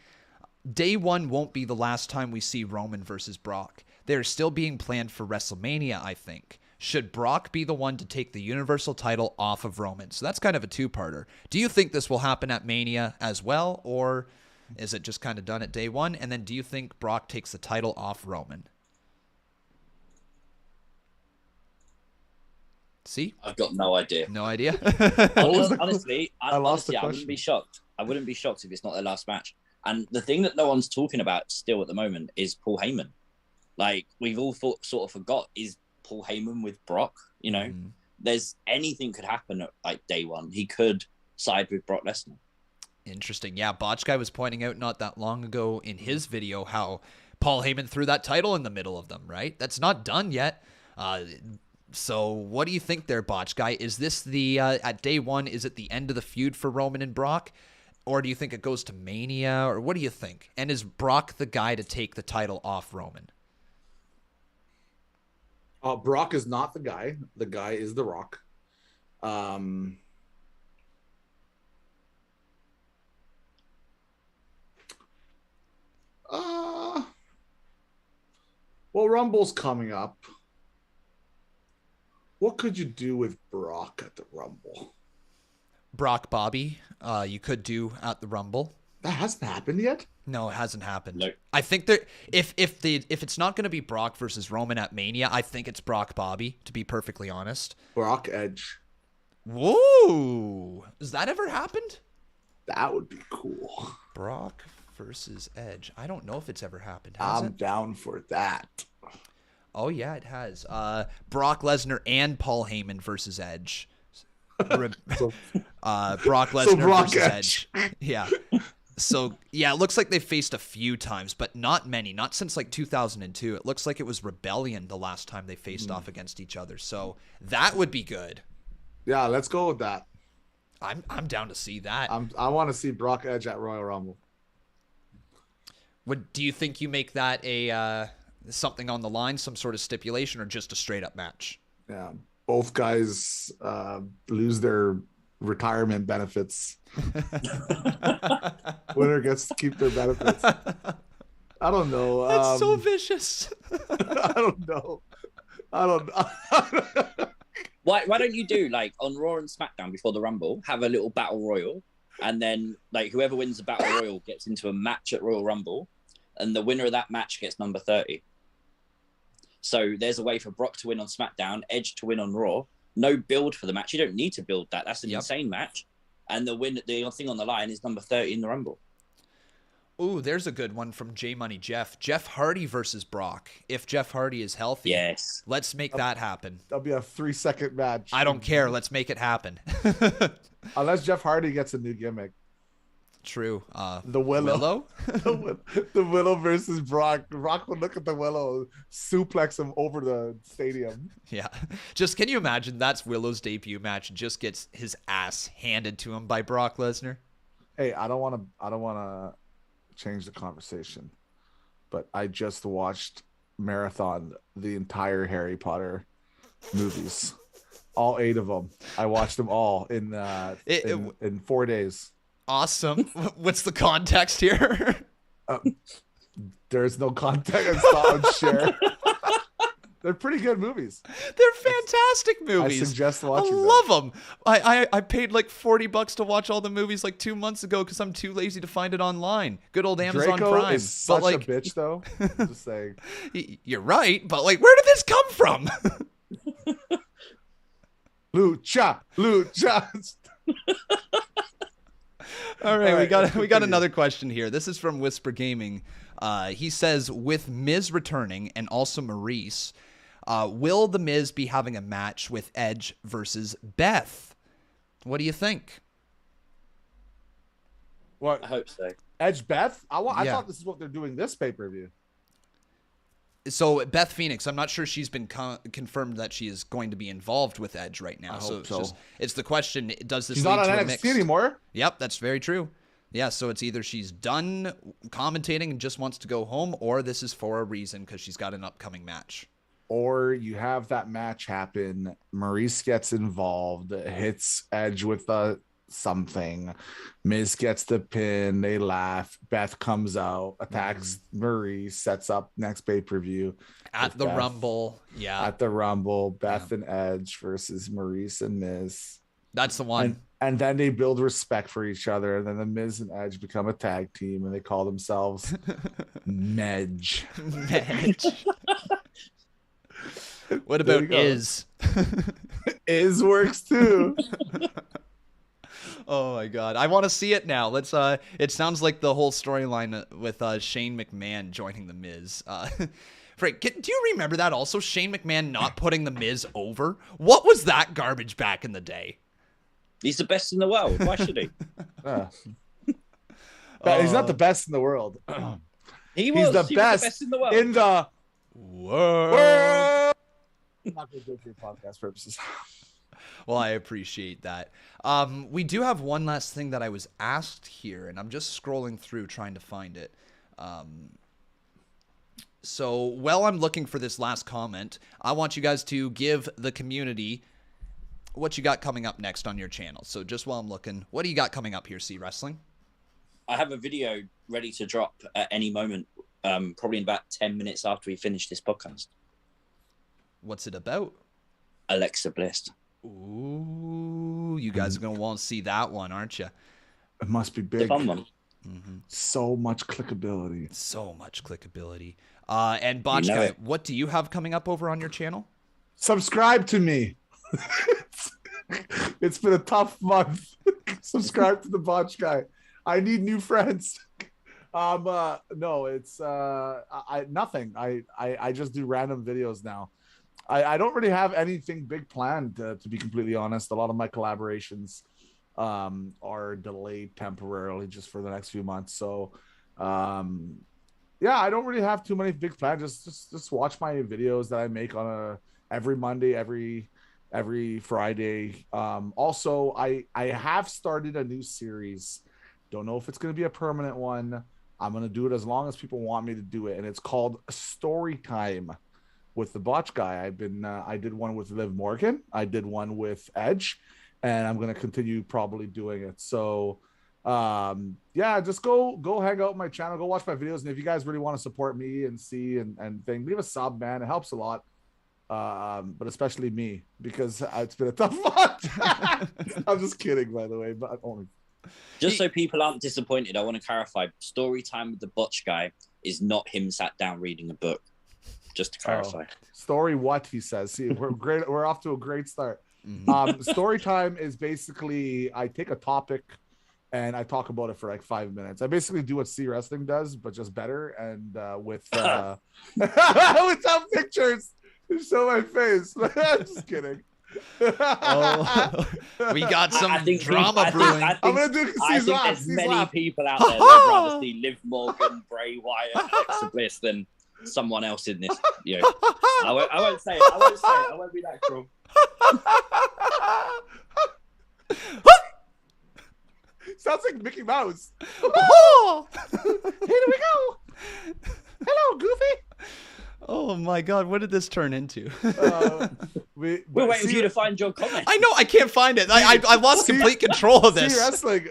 Day one won't be the last time we see Roman versus Brock. They're still being planned for WrestleMania, I think. Should Brock be the one to take the Universal title off of Roman? So that's kind of a two-parter. Do you think this will happen at Mania as well, or... is it just kind of done at day one? And then do you think Brock takes the title off Roman? See? I've got no idea. No idea? Honestly, I wouldn't be shocked. I wouldn't be shocked if it's not their last match. And the thing that no one's talking about still at the moment is Paul Heyman. Like, we've all sort of forgot, is Paul Heyman with Brock? You know, there's anything could happen at like day one. He could side with Brock Lesnar. Interesting. Yeah, Botch Guy was pointing out not that long ago in his video how Paul Heyman threw that title in the middle of them, right? That's not done yet. So what do you think there, Botch Guy? Is this the, at day one, is it the end of the feud for Roman and Brock? Or do you think it goes to Mania? Or what do you think? And is Brock the guy to take the title off Roman? Brock is not the guy. The guy is The Rock. Well, Rumble's coming up. What could you do with Brock at the Rumble? Brock Bobby, you could do at the Rumble. That hasn't happened yet? No, it hasn't happened. No. I think that if it's not going to be Brock versus Roman at Mania, I think it's Brock Bobby, to be perfectly honest. Brock Edge. Whoa! Has that ever happened? That would be cool. Brock versus Edge. I don't know if it's ever happened. Has I'm it? down for that. Oh, yeah, it has. Brock Lesnar and Paul Heyman versus Edge. Brock Lesnar Brock versus Edge. Edge. Yeah. So, yeah, it looks like they faced a few times, but not many. Not since like 2002. It looks like it was Rebellion the last time they faced off against each other. So that would be good. Yeah, let's go with that. I'm down to see that. I want to see Brock Edge at Royal Rumble. Do you think you make that a something on the line, some sort of stipulation, or just a straight up match? Yeah, both guys lose their retirement benefits. Winner gets to keep their benefits. I don't know. That's so vicious. I don't know. Why don't you do like on Raw and SmackDown before the Rumble, have a little battle royal, and then like whoever wins the battle royal gets into a match at Royal Rumble, and the winner of that match gets number 30. So there's a way for Brock to win on SmackDown, Edge to win on Raw. No build for the match. You don't need to build that. That's an insane match. And the thing on the line is number 30 in the Rumble. Ooh, there's a good one from J Money Jeff. Jeff Hardy versus Brock. If Jeff Hardy is healthy, yes, let's make that happen. That'll be a 3-second match. I don't care. Let's make it happen. Unless Jeff Hardy gets a new gimmick. True. The Willow. The Willow versus Brock. Brock would look at the Willow, suplex him over the stadium. Yeah. Just can you imagine that's Willow's debut match and just gets his ass handed to him by Brock Lesnar? Hey, I don't want to change the conversation, but I just watched marathon the entire Harry Potter movies, all 8 of them. I watched them all in 4 days. Awesome. What's the context here? There's no context. I saw and share. They're pretty good movies. They're fantastic movies. I suggest watching them. I love them. I paid like $40 to watch all the movies like 2 months ago because I'm too lazy to find it online. Good old Amazon Draco Prime. is such a bitch, though. Just saying. You're right, but like, where did this come from? Lucha. All right, we got another question here. This is from Whisper Gaming. He says, with Miz returning and also Maurice, will the Miz be having a match with Edge versus Beth? What do you think? What? I hope so. Edge Beth? I thought this is what they're doing this pay-per-view. So Beth Phoenix, I'm not sure she's been confirmed that she is going to be involved with Edge right now. So it's the question: does this? She's lead not to on a NXT mix? anymore. Yep, that's very true. Yeah, so it's either she's done commentating and just wants to go home, or this is for a reason because she's got an upcoming match. Or you have that match happen. Maurice gets involved, hits Edge with something. Miz gets the pin. They laugh. Beth comes out, attacks Maurice, sets up next pay-per-view. At the Beth. Rumble. Yeah. At the Rumble. Beth and Edge versus Maurice and Miz. That's the one. And then they build respect for each other. And then the Miz and Edge become a tag team and they call themselves Medge. Medge. What about Iz? Iz works too. Oh my God. I want to see it now. Let's it sounds like the whole storyline with Shane McMahon joining the Miz. Frank, do you remember that also? Shane McMahon not putting the Miz over? What was that garbage back in the day? He's the best in the world. Why should he? He's not the best in the world. He's the best in the world. In the world. I'm not going to do it for podcast purposes. Well, I appreciate that. We do have one last thing that I was asked here, and I'm just scrolling through trying to find it. So while I'm looking for this last comment, I want you guys to give the community what you got coming up next on your channel. So just while I'm looking, what do you got coming up here, CWrestling? I have a video ready to drop at any moment, probably in about 10 minutes after we finish this podcast. What's it about? Alexa Bliss. Ooh, you guys are going to want to see that one, aren't you? It must be big. The fun one. Mm-hmm. So much clickability. So much clickability. And Botch Guy, what do you have coming up over on your channel? Subscribe to me. It's been a tough month. Subscribe to the Botch Guy. I need new friends. No, it's nothing. I just do random videos now. I don't really have anything big planned, to be completely honest. A lot of my collaborations are delayed temporarily just for the next few months. So, yeah, I don't really have too many big plans. Just watch my videos that I make on every Monday, every Friday. Also, I have started a new series. Don't know if it's going to be a permanent one. I'm going to do it as long as people want me to do it. And it's called Story Time with the Botch Guy. I did one with Liv Morgan. I did one with Edge, and I'm going to continue probably doing it. So, yeah, just go hang out on my channel, go watch my videos. And if you guys really want to support me and see and thing, leave a sub, man. It helps a lot. But especially me, because it's been a tough month. I'm just kidding, by the way, but only. Just so people aren't disappointed, I want to clarify: Story Time with the Botch Guy is not him sat down reading a book. Just to clarify. Story what he says. See, we're great. We're off to a great start. Story Time is basically I take a topic and I talk about it for like 5 minutes. I basically do what CWrestling does, but just better and with without pictures. Show my face. I'm just kidding. Oh, we got some drama brewing. I think there's many people out there that would rather see Liv Morgan, Bray Wyatt, Alexa Bliss than someone else in this. You know, I won't say it. I won't be that cruel. Sounds like Mickey Mouse. Oh! Here we go. Hello, Goofy. Oh my God! What did this turn into? We're waiting for you to find your comment. I know I can't find it. I lost complete control of this. Wrestling,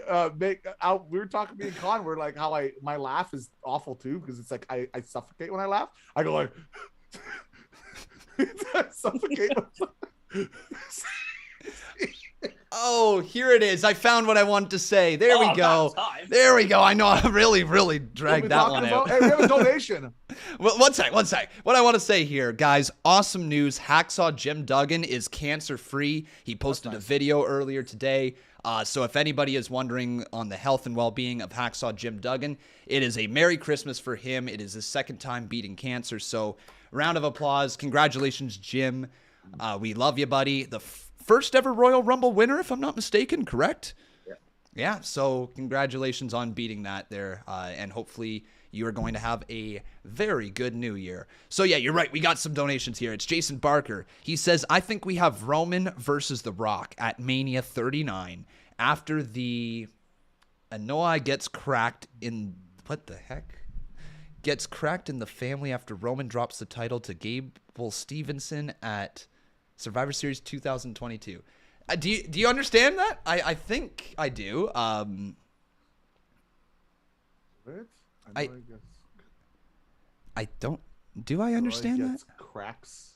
we were talking to me and Con. We're like how my laugh is awful too because it's like I suffocate when I laugh. I go like I suffocate. Oh, here it is. I found what I wanted to say. There we go. There we go. I know I really dragged that one out. Hey, we have a donation. Well, one sec. What I want to say here, guys, awesome news. Hacksaw Jim Duggan is cancer-free. He posted a video earlier today. So if anybody is wondering on the health and well-being of Hacksaw Jim Duggan, it is a Merry Christmas for him. It is his second time beating cancer. So round of applause. Congratulations, Jim. We love you, buddy. The first ever Royal Rumble winner, if I'm not mistaken, correct? Yeah, so congratulations on beating that there, and hopefully you are going to have a very good new year. So yeah, you're right, we got some donations here. It's Jason Barker. He says, I think we have Roman versus The Rock at Mania 39 after the Anoa'i gets cracked in, what the heck? Gets cracked in the family after Roman drops the title to Gable Stevenson at Survivor Series 2022. Do you understand that? I think I do. I don't. Do I understand that? Cracks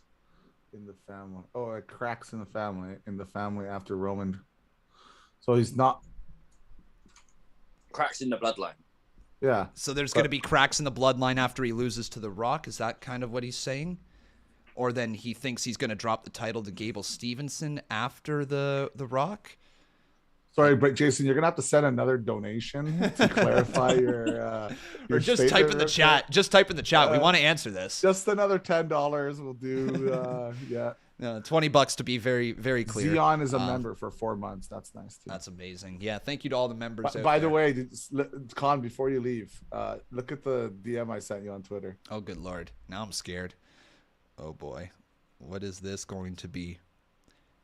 in the family. Oh, it cracks in the family after Roman. So he's not. Cracks in the bloodline. Yeah. So there's going to be cracks in the bloodline after he loses to The Rock. Is that kind of what he's saying? Or then he thinks he's going to drop the title to Gable Stevenson after the Rock? Sorry, but Jason, you're going to have to send another donation to clarify your or just type in the chat. Just type in the chat. We want to answer this. Just another $10 will do. Yeah. $20 to be very, very clear. Zion is a member for 4 months. That's nice too. That's amazing. Yeah, thank you to all the members. By the way, Con, before you leave, look at the DM I sent you on Twitter. Oh, good Lord. Now I'm scared. Oh boy, what is this going to be?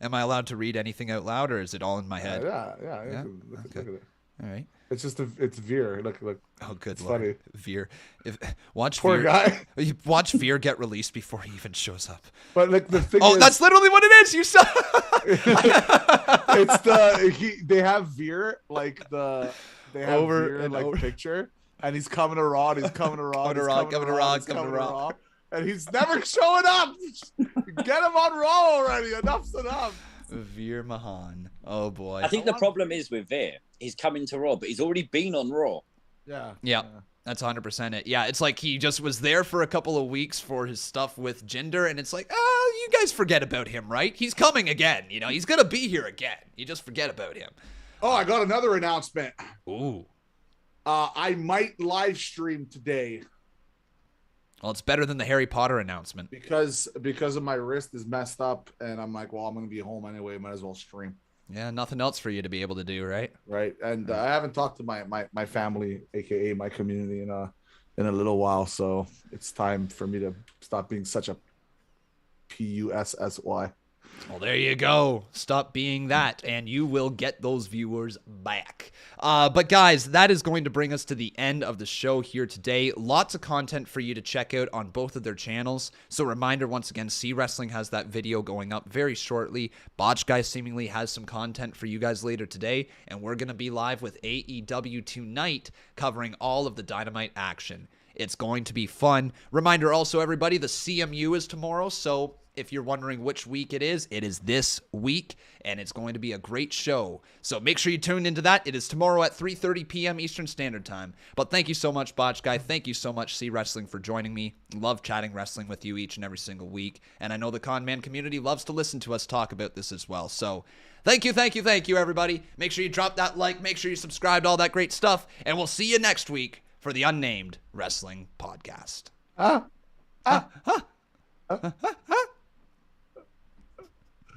Am I allowed to read anything out loud, or is it all in my head? Yeah. Look at it. All right. It's just it's Veer. Look. Oh, good Lord. Funny. Veer. Watch Poor Veer. Guy. Watch Veer get released before he even shows up. But like the thing. Oh, that's literally what it is. You saw. It's they have Veer Veer picture, and he's coming to Raw. And he's coming to Raw. Coming to Raw. And he's never showing up. Get him on Raw already. Enough's enough. Veer Mahan. Oh boy. I think the problem is with Veer. He's coming to Raw, but he's already been on Raw. Yeah. That's 100% it. Yeah, it's like he just was there for a couple of weeks for his stuff with Jinder, and it's like, you guys forget about him, right? He's coming again. You know, he's gonna be here again. You just forget about him. Oh, I got another announcement. Ooh. I might live stream today. Well, it's better than the Harry Potter announcement. Because of my wrist is messed up, and I'm like, well, I'm gonna be home anyway. Might as well stream. Yeah, nothing else for you to be able to do, right? Right. And I haven't talked to my family, aka my community, in a little while. So it's time for me to stop being such a pussy. Well, there you go. Stop being that, and you will get those viewers back. But guys, that is going to bring us to the end of the show here today. Lots of content for you to check out on both of their channels. So reminder, once again, CWrestling has that video going up very shortly. Botch Guy seemingly has some content for you guys later today, and we're going to be live with AEW tonight covering all of the Dynamite action. It's going to be fun. Reminder also, everybody, the CMU is tomorrow, so if you're wondering which week it is this week, and it's going to be a great show. So make sure you tune into that. It is tomorrow at 3:30 p.m. Eastern Standard Time. But thank you so much, Botch Guy. Thank you so much, CWrestling, for joining me. Love chatting wrestling with you each and every single week. And I know the Con Man community loves to listen to us talk about this as well. So thank you, everybody. Make sure you drop that like. Make sure you subscribe to all that great stuff. And we'll see you next week for the UnNamed Wrestling Podcast.